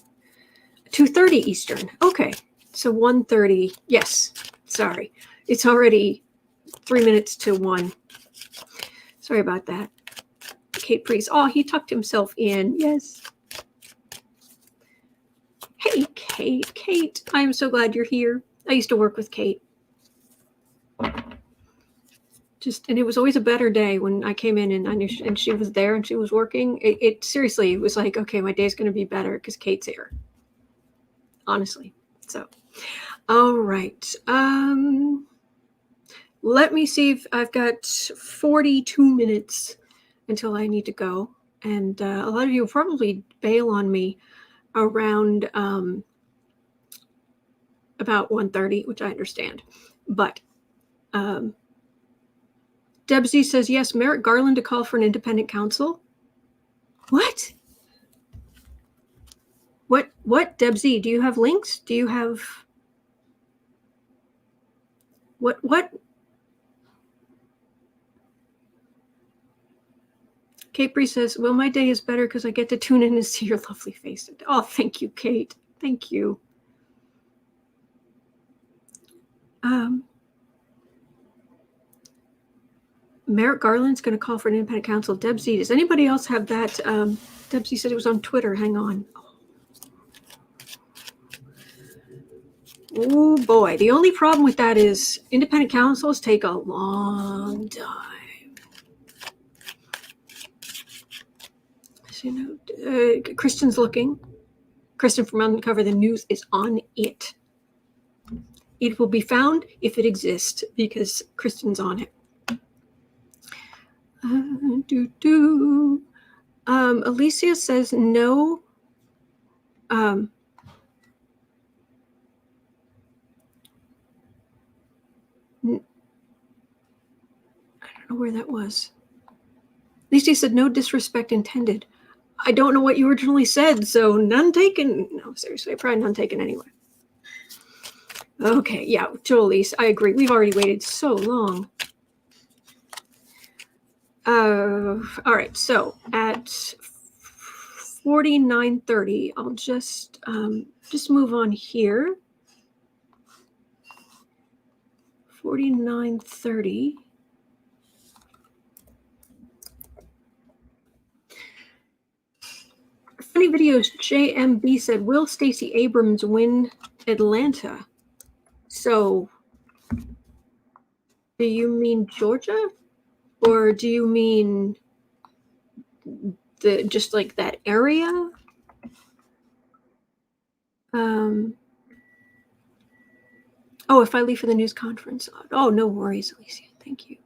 2:30 Eastern. Okay. So 1:30. Yes. Sorry. It's already 3 minutes to 1. Sorry about that. Kate Priest. Oh, he tucked himself in. Yes. Hey, Kate. Kate, I'm so glad you're here. I used to work with Kate. And it was always a better day when I came in and I knew and she was there and she was working. It seriously, it was like, okay, my day's going to be better because Kate's here. Honestly. So, all right. Let me see if I've got 42 minutes until I need to go. And a lot of you will probably bail on me around about 1:30, which I understand. But Debsy says, yes, Merrick Garland to call for an independent counsel. What? What, Debsy? Do you have links? Do you have... What? Capri says, well, my day is better because I get to tune in and see your lovely face. Oh, thank you, Kate. Thank you. Merrick Garland's going to call for an independent counsel. Debsy, does anybody else have that? Debsy said it was on Twitter. Hang on. Oh, boy. The only problem with that is independent counsels take a long time. So, Kristen's looking. Kristen from Uncover the News is on it. It will be found if it exists because Kristen's on it. Alicia says no. I don't know where that was. Alicia said no disrespect intended. I don't know what you originally said, so none taken. No, seriously, probably none taken anyway. Okay, yeah, totally. I agree. We've already waited so long. All right, so at 49:30, I'll just move on here. 49:30. Funny videos. JMB said, "Will Stacey Abrams win Atlanta?" So Do you mean Georgia? Or do you mean just like that area? Oh, if I leave for the news conference. Oh, no worries, Alicia. Thank you.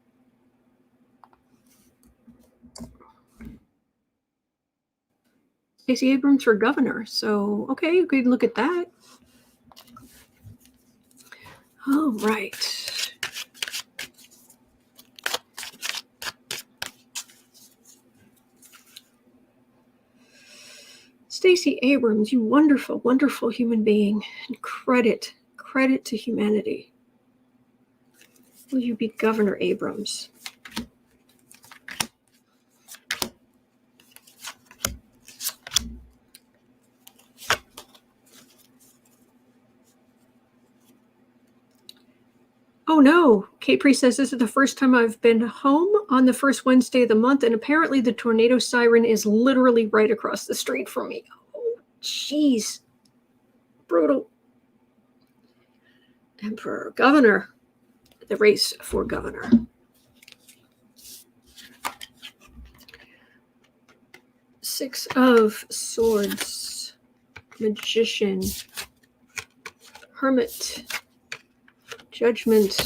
Stacey Abrams for governor. So, okay, you could look at that. All right. Stacey Abrams, you wonderful, wonderful human being. And credit to humanity. Will you be Governor Abrams? Oh no, Capri says this is the first time I've been home on the first Wednesday of the month, and apparently the tornado siren is literally right across the street from me. Oh, jeez. Brutal. Emperor, governor. The race for governor. Six of Swords. Magician. Hermit. Judgment.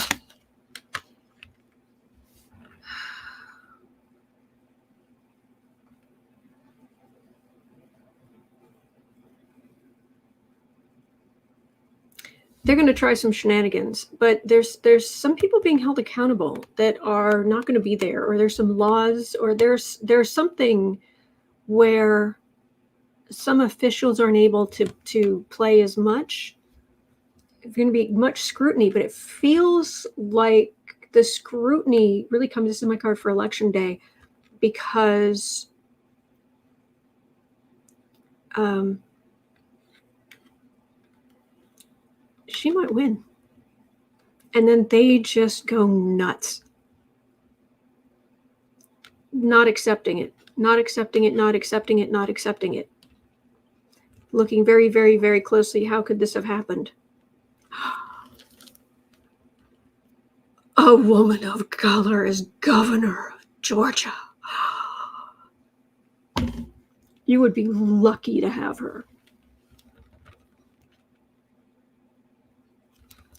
They're going to try some shenanigans, but there's some people being held accountable that are not going to be there, or there's some laws, or there's something where some officials aren't able to play as much. There's going to be much scrutiny, but it feels like the scrutiny really comes. This is my card for election day, because she might win. And then they just go nuts. Not accepting it. Not accepting it. Not accepting it. Not accepting it. Looking very, very, very closely. How could this have happened? A woman of color is governor of Georgia. You would be lucky to have her.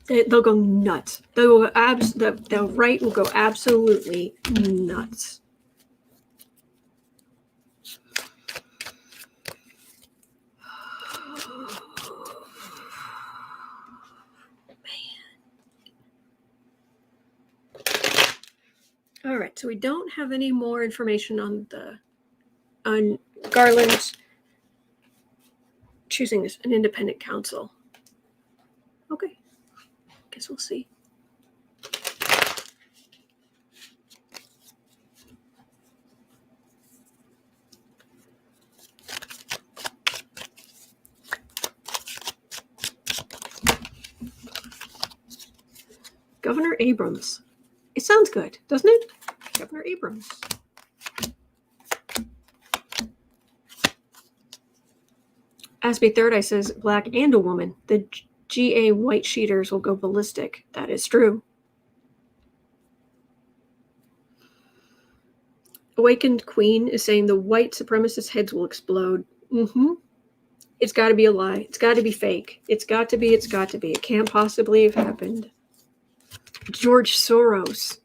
They'll go nuts. They'll go the right will go absolutely nuts. All right, so we don't have any more information on Garland choosing an independent counsel. Okay, guess we'll see. Governor Abrams. It sounds good, doesn't it? Governor Abrams. Aspie Third Eye says black and a woman. The GA white sheeters will go ballistic. That is true. Awakened Queen is saying the white supremacist heads will explode. It's got to be a lie. It's got to be fake. It's got to be. It's got to be. It can't possibly have happened. George Soros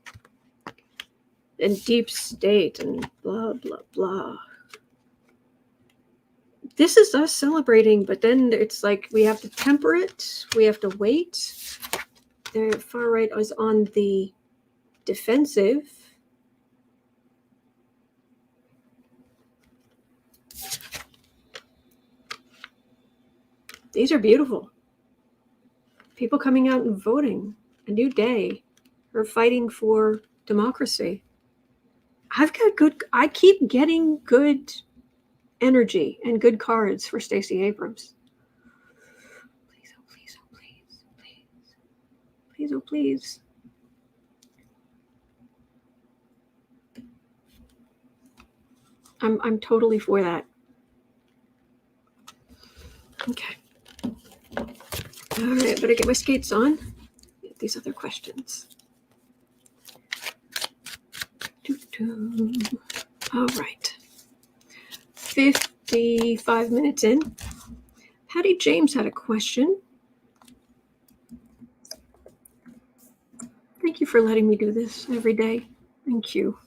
and deep state and blah, blah, blah. This is us celebrating, but then it's like we have to temper it. We have to wait. The far right is on the defensive. These are beautiful. People coming out and voting. A new day. We're fighting for democracy. I keep getting good energy and good cards for Stacey Abrams. Please, oh please, oh please, please. Please, oh please. I'm totally for that. Okay. All right, better get my skates on. These other questions. All right. 55 minutes in. Patty James had a question. Thank you for letting me do this every day. Thank you.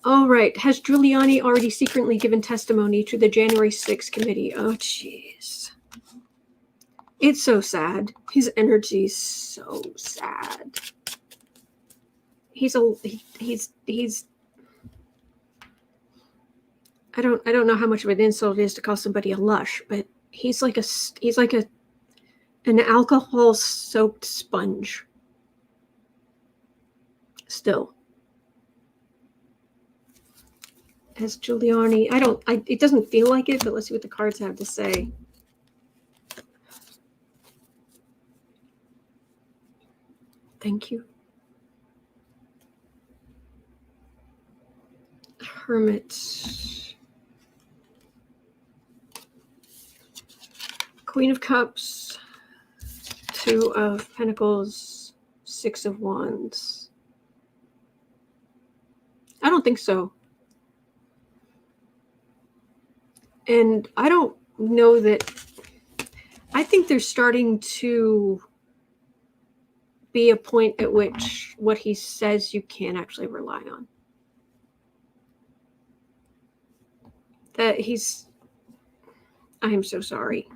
All right. Has Giuliani already secretly given testimony to the January 6th committee? Oh, jeez. It's so sad. His energy's so sad. He's I don't know how much of an insult it is to call somebody a lush, but he's like an alcohol soaked sponge. Still. As Giuliani, it doesn't feel like it, but let's see what the cards have to say. Thank you. Hermit. Queen of Cups. 2 of Pentacles. 6 of Wands. I don't think so. And I don't know that. I think there's starting to be a point at which what he says you can't actually rely on. That I am so sorry.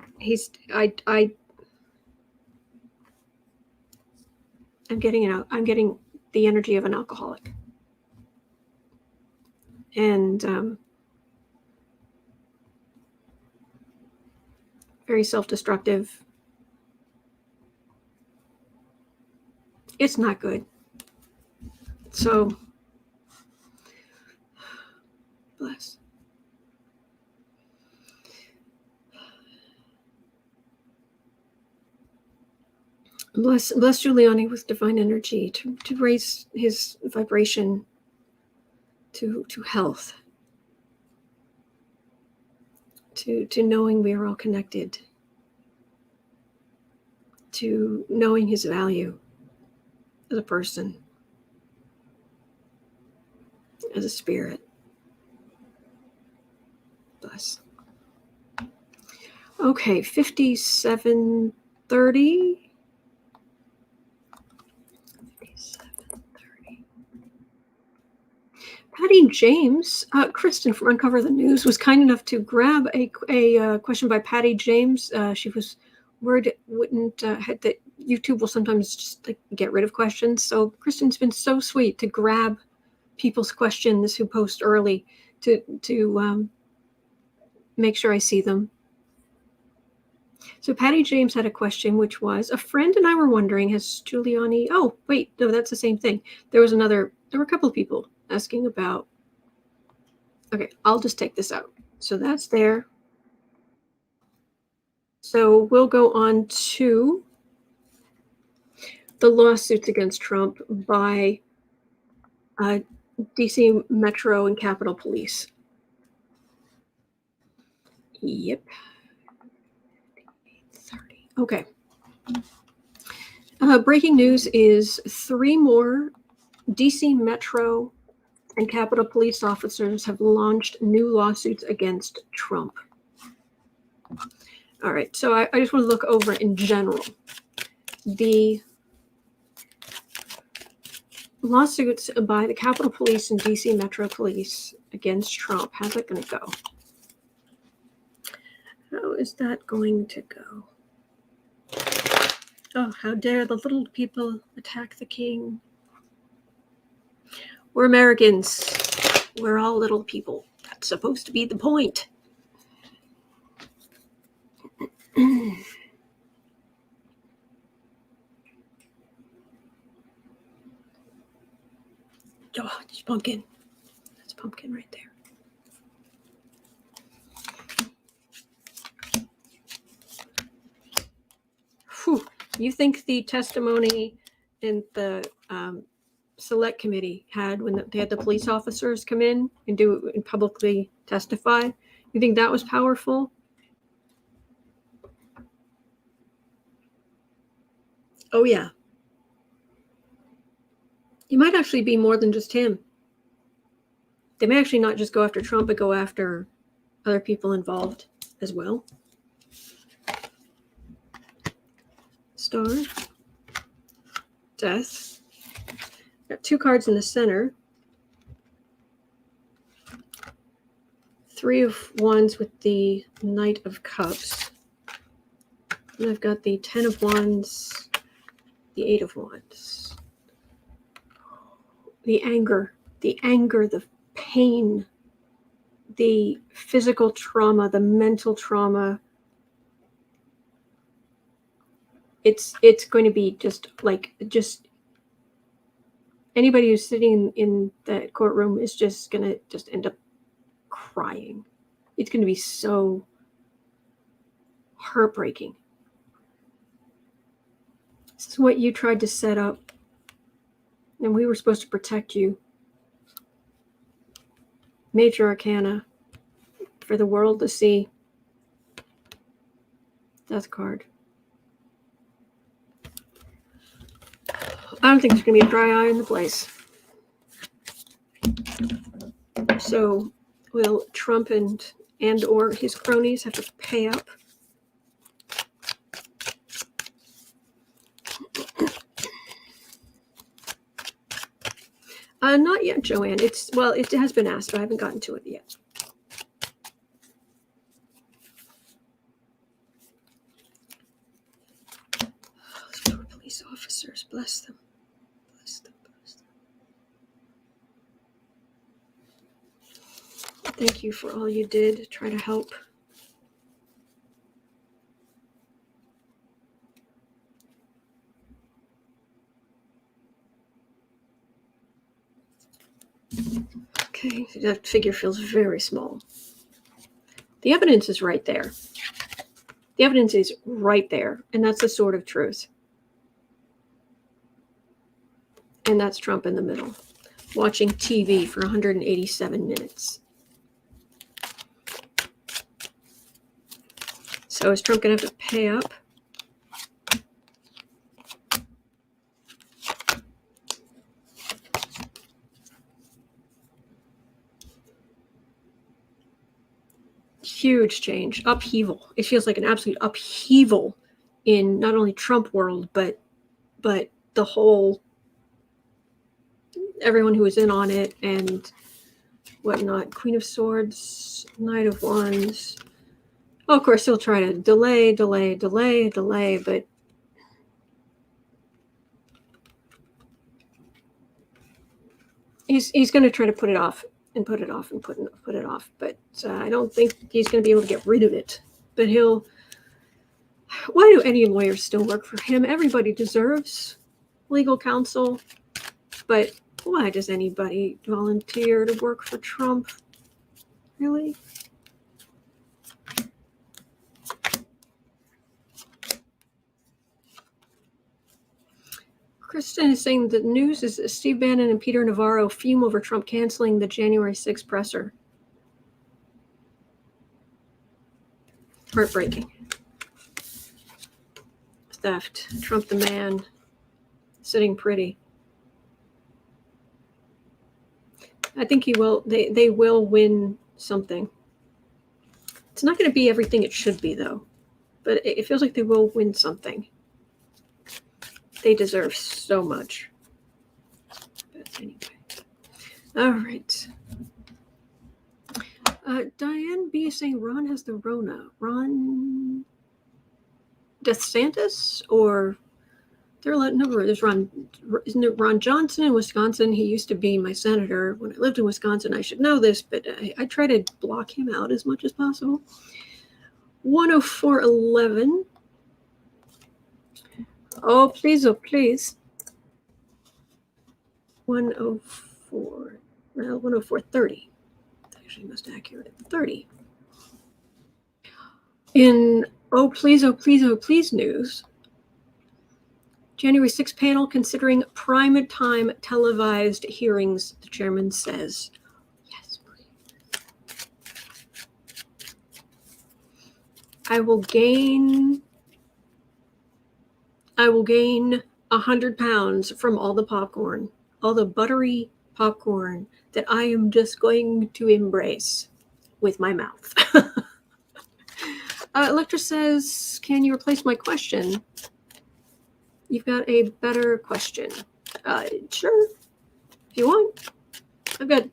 I'm getting the energy of an alcoholic. And very self-destructive. It's not good. So, bless. Bless Giuliani with divine energy to raise his vibration to health, to knowing we are all connected, to knowing his value as a person, as a spirit. Bless. Okay, 5730. 5730. Patty James, Kristen from Uncover the News, was kind enough to grab a question by Patty James. She was worried it wouldn't that YouTube will sometimes just get rid of questions. So Kristen's been so sweet to grab people's questions who post early to make sure I see them. So Patty James had a question, which was, a friend and I were wondering, has Giuliani... Oh, wait, no, that's the same thing. There were a couple of people asking about... Okay, I'll just take this out. So that's there. So we'll go on to the lawsuits against Trump by DC Metro and Capitol Police. Yep. Okay. Breaking news is 3 more DC Metro and Capitol Police officers have launched new lawsuits against Trump. All right, so I just want to look over in general. The lawsuits by the Capitol Police and DC Metro Police against Trump. How's that going to go? How is that going to go? Oh, how dare the little people attack the king. We're Americans. We're all little people. That's supposed to be the point. Oh, it's pumpkin. That's pumpkin right there. Whew. You think the testimony in the select committee had when they had the police officers come in and publicly testify? You think that was powerful? Oh yeah. might actually be more than just him. They may actually not just go after Trump, but go after other people involved as well. Star. Death. Got 2 cards in the center. 3 of Wands with the Knight of Cups. And I've got the 10 of Wands, the 8 of Wands. The anger, the pain, the physical trauma, the mental trauma. It's going to be just anybody who's sitting in that courtroom is just going to just end up crying. It's going to be so heartbreaking. This is what you tried to set up, and we were supposed to protect you. Major Arcana for the world to see. Death card. I don't think there's going to be a dry eye in the place. So will Trump and or his cronies have to pay up? Not yet, Joanne. It has been asked, but I haven't gotten to it yet. Those poor police officers, bless them. Bless them, bless them. Thank you for all you did to try to help. Okay, that figure feels very small. The evidence is right there. The evidence is right there, and that's the sword of truth. And that's Trump in the middle, watching TV for 187 minutes. So is Trump going to have to pay up? Huge change, upheaval. It feels like an absolute upheaval in not only Trump world, but the whole, everyone who was in on it and whatnot. Queen of Swords, Knight of Wands. Well, of course, he'll try to delay, but he's going to try to put it off. And put it off and put it off. But I don't think he's going to be able to get rid of it. But why do any lawyers still work for him? Everybody deserves legal counsel. But why does anybody volunteer to work for Trump? Really? Kristen is saying the news is that Steve Bannon and Peter Navarro fume over Trump canceling the January 6th presser. Heartbreaking. Theft. Trump the man. Sitting pretty. I think he will. They will win something. It's not going to be everything it should be, though. But it feels like they will win something. They deserve so much. But anyway. All right. Diane B is saying Ron has the Rona. Ron DeSantis? Or there are a number. There's Ron. Isn't it Ron Johnson in Wisconsin? He used to be my senator when I lived in Wisconsin. I should know this, but I try to block him out as much as possible. 104.11. Oh, please, oh, please. 104. Well, 104.30. It's actually most accurate. 30. In oh, please, oh, please, oh, please news. January 6th panel considering prime time televised hearings, the chairman says. Yes, please. I will gain 100 pounds from all the popcorn. all the buttery popcorn that I am just going to embrace with my mouth. Electra says, can you replace my question? You've got a better question. Sure, if you want. I've got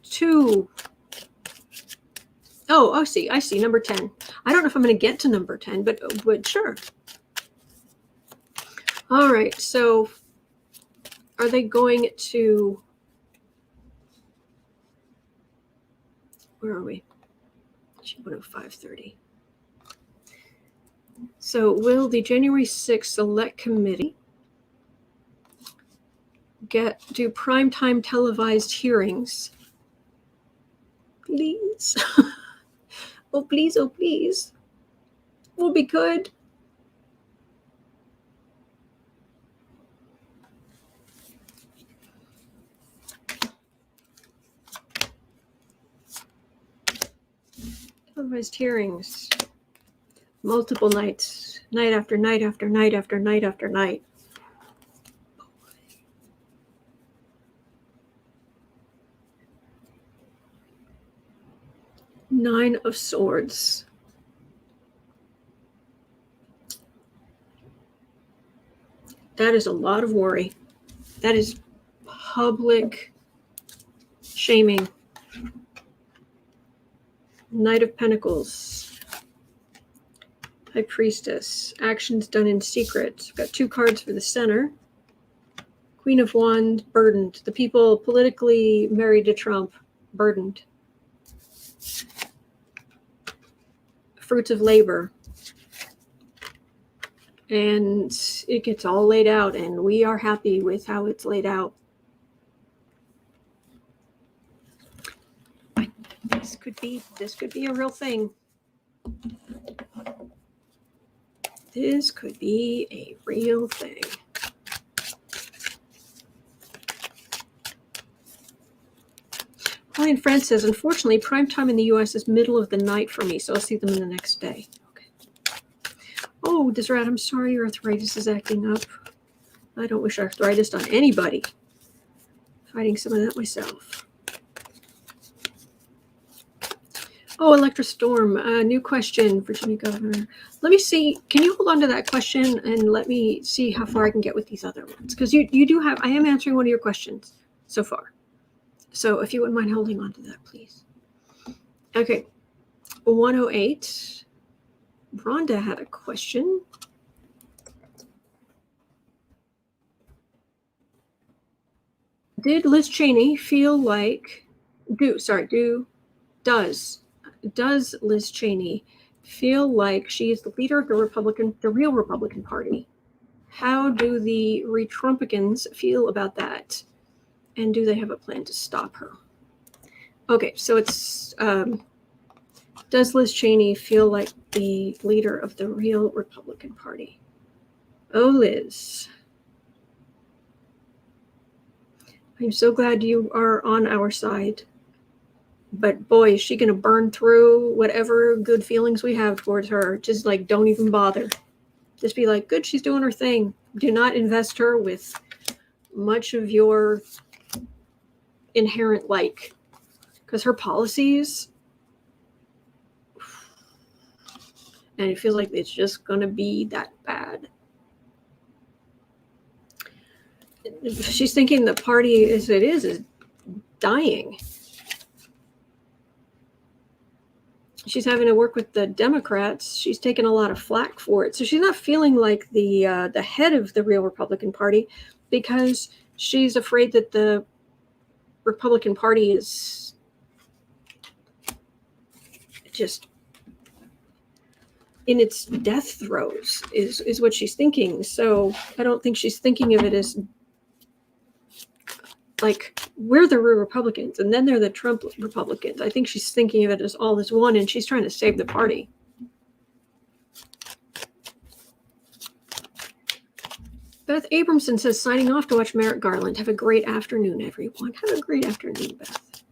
two. Oh, I see. Number 10. I don't know if I'm going to get to number 10, but sure. All right, so are they going to, where are we? 5:30. So will the January 6th Select Committee do primetime televised hearings? Please. Oh, please, oh, please. Will be good. Televised hearings. Multiple nights. Night after night after night after night after night. Nine of Swords. That is a lot of worry. That is public shaming. Knight of Pentacles. High Priestess. Actions done in secret. I've got two cards for the center. Queen of Wands, burdened. The people politically married to Trump, burdened. Fruits of labor. And it gets all laid out, and we are happy with how it's laid out. This could be a real thing. This could be a real thing. Pauline France says, unfortunately, prime time in the U.S. is middle of the night for me, so I'll see them in the next day. Okay. Oh, Deseret, I'm sorry your arthritis is acting up. I don't wish arthritis on anybody. Fighting some of that myself. Oh, Electra Storm, new question, Virginia Governor. Let me see, can you hold on to that question and let me see how far I can get with these other ones? Because you do have, I am answering one of your questions so far. So if you wouldn't mind holding on to that, please. Okay, 108. Rhonda had a question. Did Liz Cheney feel like, does Liz Cheney feel like she is the leader of the real Republican Party? How do the RETRUMPICANS feel about that? And do they have a plan to stop her? Okay, so it's, does Liz Cheney feel like the leader of the real Republican Party? Oh, Liz. I'm so glad you are on our side. But boy, is she going to burn through whatever good feelings we have towards her. Just like, don't even bother. Just be like, good, she's doing her thing. Do not invest her with much of your inherent like. Because her policies, and it feels like it's just going to be that bad. She's thinking the party as it is dying. She's having to work with the Democrats. She's taken a lot of flack for it. So she's not feeling like the head of the real Republican Party because she's afraid that the Republican Party is just in its death throes is what she's thinking. So I don't think she's thinking of it as like, we're the real Republicans and then they're the Trump Republicans. I think she's thinking of it as all as one, and she's trying to save the party. Beth Abramson says, signing off to watch Merrick Garland. Have a great afternoon, everyone. Have a great afternoon, Beth.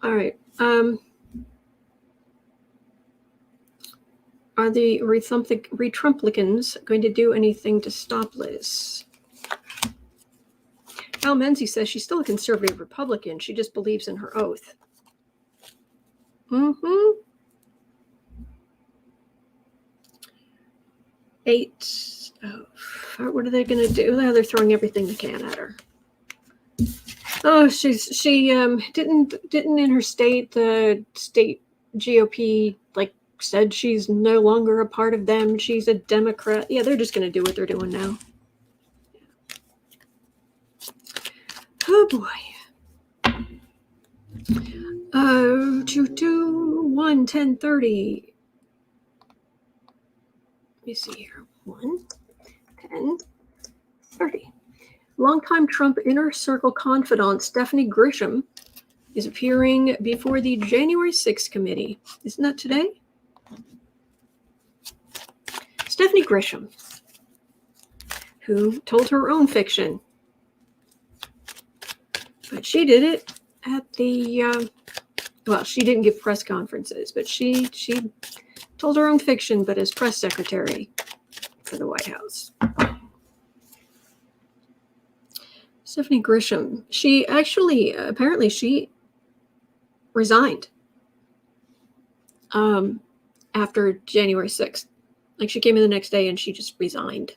All right. Are the Retrumpicans going to do anything to stop Liz? Al Menzies says she's still a conservative Republican. She just believes in her oath. Mm-hmm. 8. Oh, what are they going to do? They're throwing everything they can at her. Oh, she didn't in her state, the state GOP said she's no longer a part of them. She's a Democrat. Yeah, they're just going to do what they're doing now. Oh boy. 1:10:30. Let me see here. 1:10:30. Longtime Trump inner circle confidant Stephanie Grisham is appearing before the January 6th committee. Isn't that today? Stephanie Grisham, who told her own fiction, but she did it at the, well, she didn't give press conferences, but she told her own fiction, but as press secretary for the White House. Stephanie Grisham, she actually, apparently she resigned after January 6th. She came in the next day and she just resigned.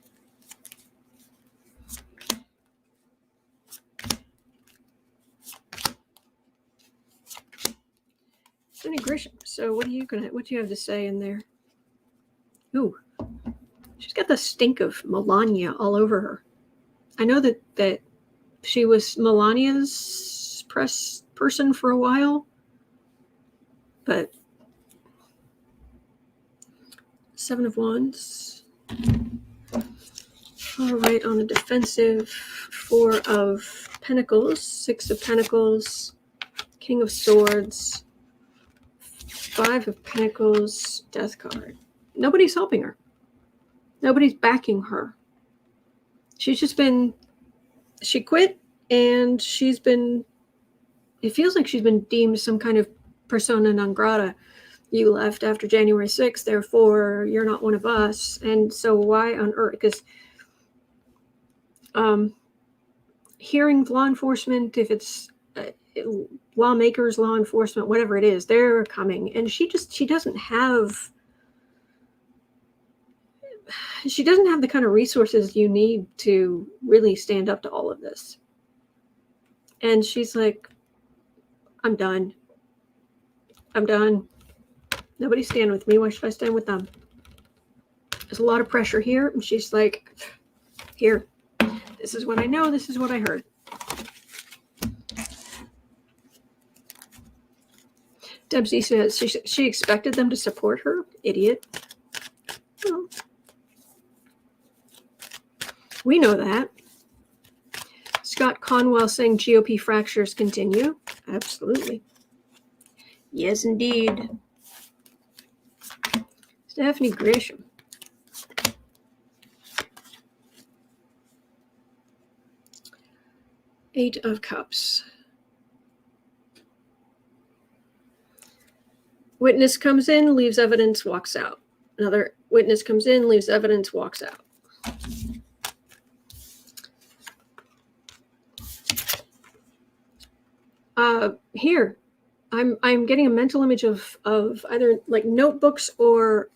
Stephanie Grisham. So what do you have to say in there? Ooh, she's got the stink of Melania all over her. I know that she was Melania's press person for a while, but 7 of Wands. All right, on the defensive, 4 of Pentacles, 6 of Pentacles, King of Swords, 5 of Pentacles, Death card. Nobody's helping her. Nobody's backing her. She's just been, she quit and it feels like she's been deemed some kind of persona non grata. You left after January 6th, therefore you're not one of us. And so why on earth? Because hearing law enforcement, if it's lawmakers, law enforcement, whatever it is, they're coming. And she doesn't have the kind of resources you need to really stand up to all of this. And she's like, I'm done. Nobody's standing with me. Why should I stand with them? There's a lot of pressure here. And she's like, here, this is what I know. This is what I heard. Debsy says she expected them to support her. Idiot. Well, we know that. Scott Conwell saying GOP fractures continue. Absolutely. Yes, indeed. Stephanie Grisham. Eight of Cups. Witness comes in, leaves evidence, walks out. Another witness comes in, leaves evidence, walks out. Here, I'm getting a mental image of either like notebooks or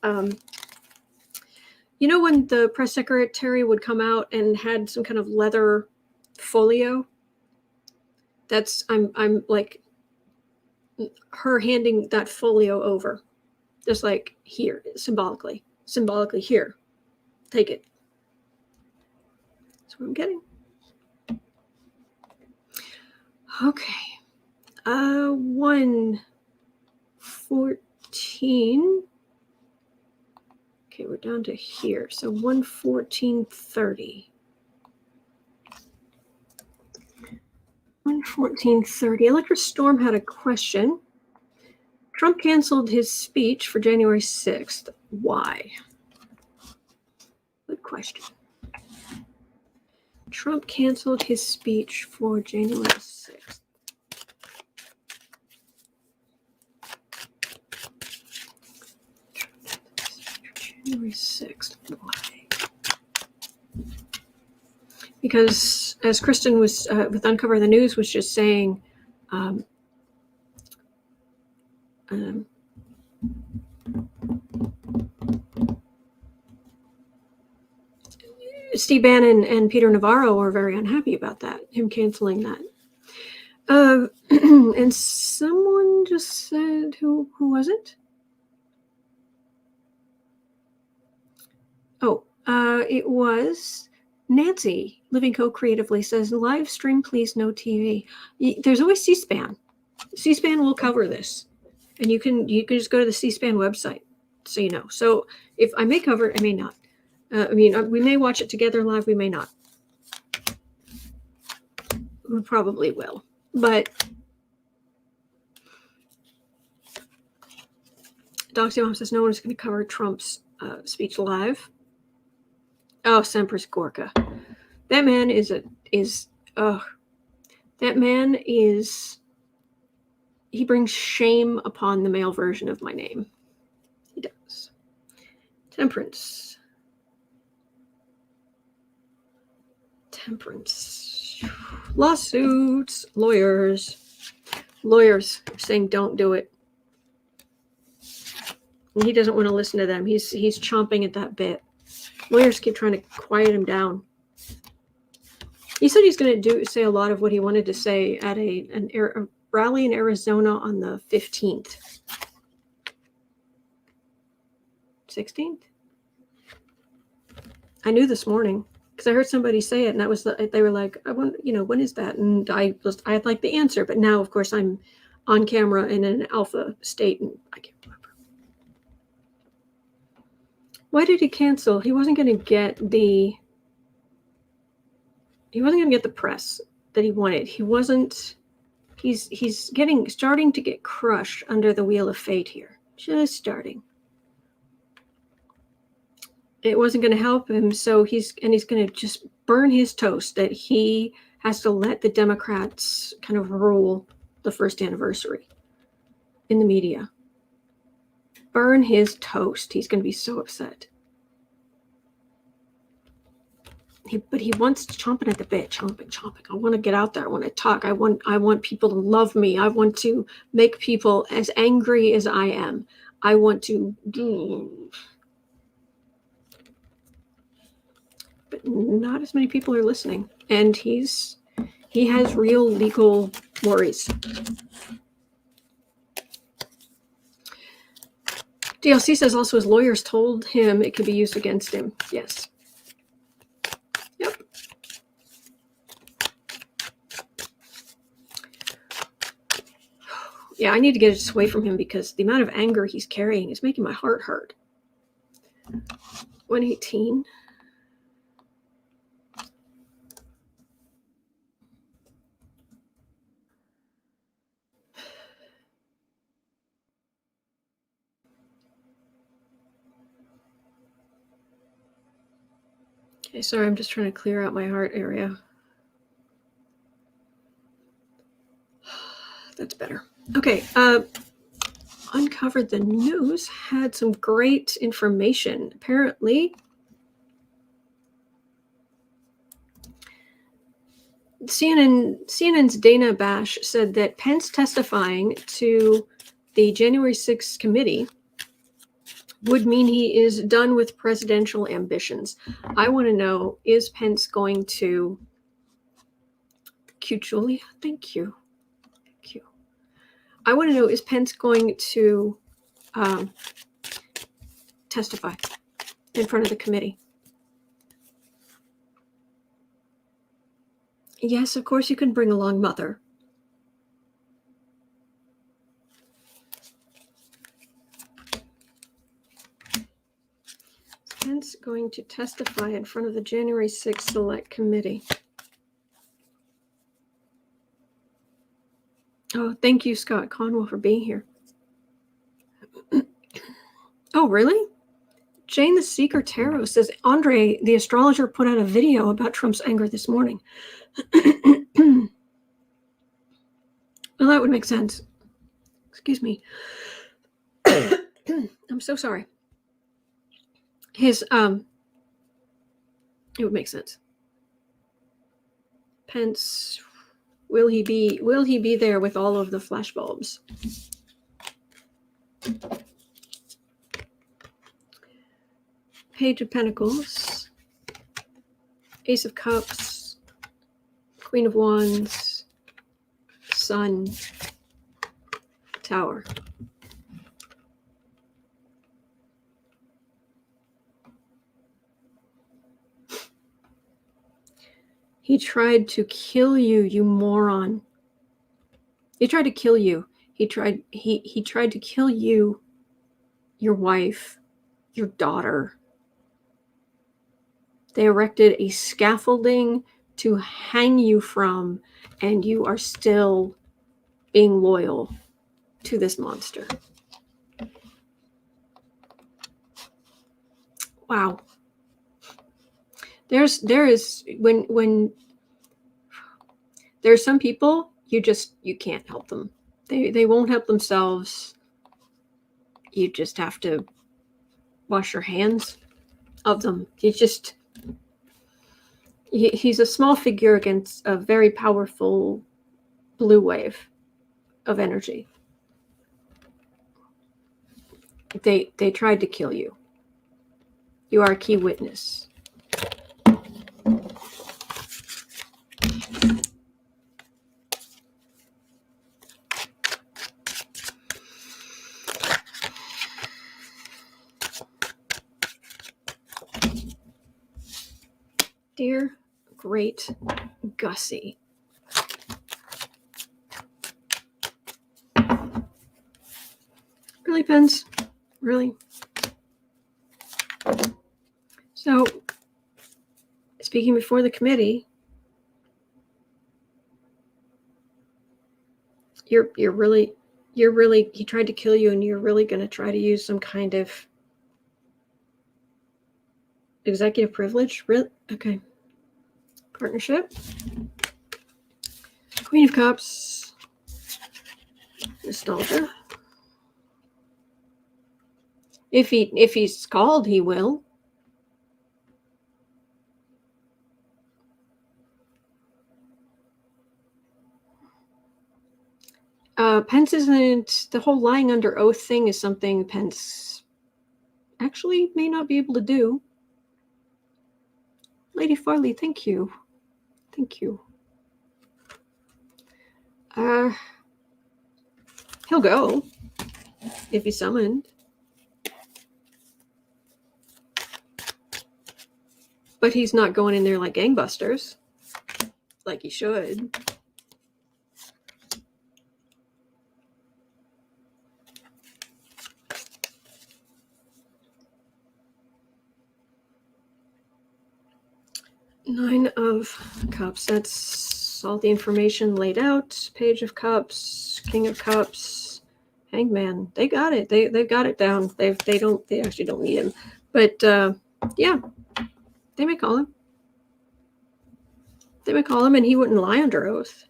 you know when the press secretary would come out and had some kind of leather folio? That's I'm like her handing that folio over, just like here, symbolically here, take it. That's what I'm getting. Okay. 1:14. Okay, we're down to here. So 1:14:30. 1:14:30. Electra Storm had a question. Trump canceled his speech for January 6th. Why? Good question. Trump canceled his speech for January 6th. January 6th. Why? Because as Kristen was with Uncover the News was just saying, Steve Bannon and Peter Navarro are very unhappy about that, him canceling that. And someone just said, who was it? Oh, it was Nancy, Living Co-Creatively, says, live stream, please, no TV. There's always C-SPAN. C-SPAN will cover this. And you can just go to the C-SPAN website, so you know. So if I may cover it, I may not. We may watch it together live, we may not. We probably will. But Doxymom says no one is going to cover Trump's speech live. Oh, Semper's Gorka. That man he brings shame upon the male version of my name. He does. Temperance. Lawsuits. Lawyers saying don't do it. And he doesn't want to listen to them. He's chomping at that bit. Lawyers keep trying to quiet him down. He said he's going to say a lot of what he wanted to say at a rally in Arizona on the 15th. 16th? I knew this morning because I heard somebody say it, and they were like, I want, when is that? And I had like the answer, but now, of course, I'm on camera in an alpha state, and I can't remember. Why did he cancel? He wasn't going to get the press that he wanted. He's starting to get crushed under the wheel of fate here. Just starting. It wasn't going to help him, so he's going to just burn his toast that he has to let the Democrats kind of rule the first anniversary in the media. Burn his toast. He's going to be so upset. But he wants chomping at the bit, chomping. I want to get out there. I want to talk. I want people to love me. I want to make people as angry as I am. I want to do. But not as many people are listening, and he has real legal worries. DLC says also his lawyers told him it could be used against him. Yes. Yep. Yeah, I need to get this away from him because the amount of anger he's carrying is making my heart hurt. 118. Okay, sorry, I'm just trying to clear out my heart area. That's better. Okay, Uncovered the News had some great information. Apparently, CNN's Dana Bash said that Pence testifying to the January 6th committee would mean he is done with presidential ambitions. I want to know, is Pence going to... Cute, Julia. Thank you. Thank you. I want to know, is Pence going to testify in front of the committee? Yes, of course you can bring along Mother. Pence going to testify in front of the January 6th Select Committee. Oh, thank you, Scott Conwell, for being here. Oh, really? Jane the Seeker Tarot says, Andre, the astrologer, put out a video about Trump's anger this morning. Well, that would make sense. Excuse me. I'm so sorry. His it would make sense. Pence, will he be there with all of the flashbulbs? Page of Pentacles, Ace of Cups, Queen of Wands, Sun, Tower. He tried to kill you, you moron. He tried to kill you. He tried to kill you, your wife, your daughter. They erected a scaffolding to hang you from, and you are still being loyal to this monster. Wow. There is when there are some people you can't help them. They won't help themselves. You just have to wash your hands of them. He's a small figure against a very powerful blue wave of energy. They tried to kill you. You are a key witness. Dear great Gussie, really, Pence? Really? So, speaking before the committee, you're really, he tried to kill you, and you're really going to try to use some kind of executive privilege? Really? Okay. Partnership. Queen of Cups. Nostalgia. If he's called, he will. Pence isn't, the whole lying under oath thing is something Pence actually may not be able to do. Lady Farley, thank you. Thank you. He'll go if he's summoned. But he's not going in there like gangbusters, like he should. Nine of Cups. That's all the information laid out. Page of Cups, King of Cups, Hangman. They got it. They've got it down. They actually don't need him. But yeah, they may call him. They may call him, and he wouldn't lie under oath.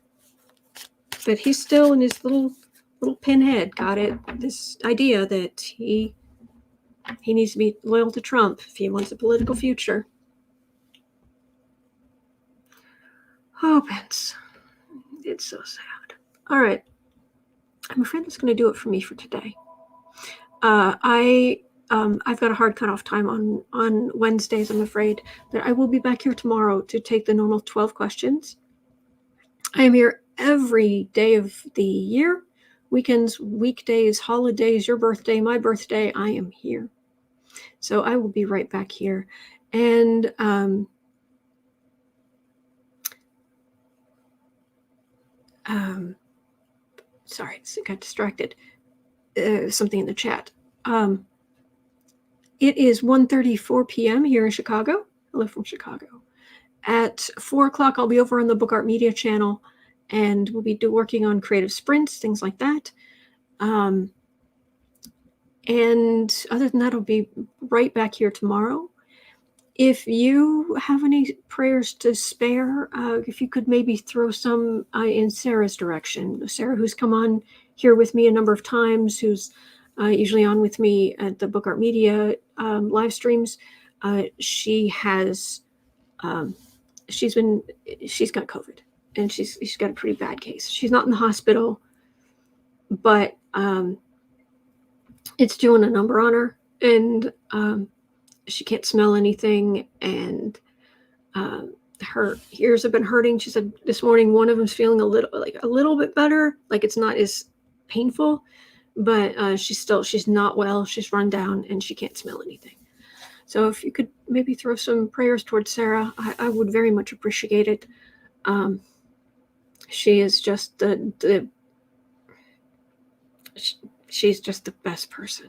But he's still in his little pinhead got it. This idea that he needs to be loyal to Trump if he wants a political future. Oh, Pence. It's so sad. All right. I'm afraid that's going to do it for me for today. I've got a hard cutoff time on Wednesdays, I'm afraid. But I will be back here tomorrow to take the normal 12 questions. I am here every day of the year. Weekends, weekdays, holidays, your birthday, my birthday, I am here. So I will be right back here. And sorry, I got distracted. Something in the chat. It is 1:34 p.m. here in Chicago. I live from Chicago. At 4 o'clock, I'll be over on the Book Art Media channel, and we'll be working on creative sprints, things like that. And other than that, I'll be right back here tomorrow. If you have any prayers to spare, if you could maybe throw some in Sarah's direction. Sarah, who's come on here with me a number of times, who's usually on with me at the Book Art Media live streams. She has, she's got COVID, and she's got a pretty bad case. She's not in the hospital, but it's doing a number on her, and she can't smell anything, and her ears have been hurting. She said this morning one of them's feeling a little bit better, like it's not as painful, but she's not well. She's run down and she can't smell anything. So if you could maybe throw some prayers towards Sarah, I would very much appreciate it. She is just she's just the best person.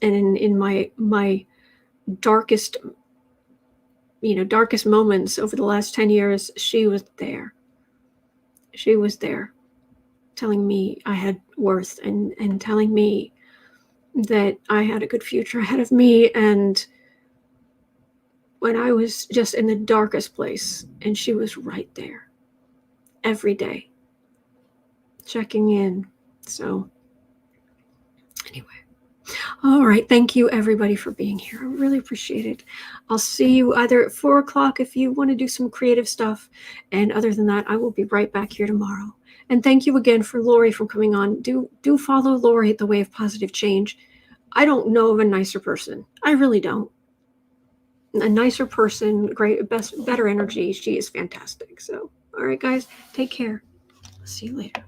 And in my darkest moments over the last 10 years, she was there. She was there telling me I had worth, and telling me that I had a good future ahead of me. And when I was just in the darkest place, and she was right there every day, checking in. So anyway. All right. Thank you, everybody, for being here. I really appreciate it. I'll see you either at 4 o'clock if you want to do some creative stuff. And other than that, I will be right back here tomorrow. And thank you again for Lori for coming on. Do follow Lori at The Way of Positive Change. I don't know of a nicer person. I really don't. A nicer person, better energy. She is fantastic. So, all right, guys, take care. See you later.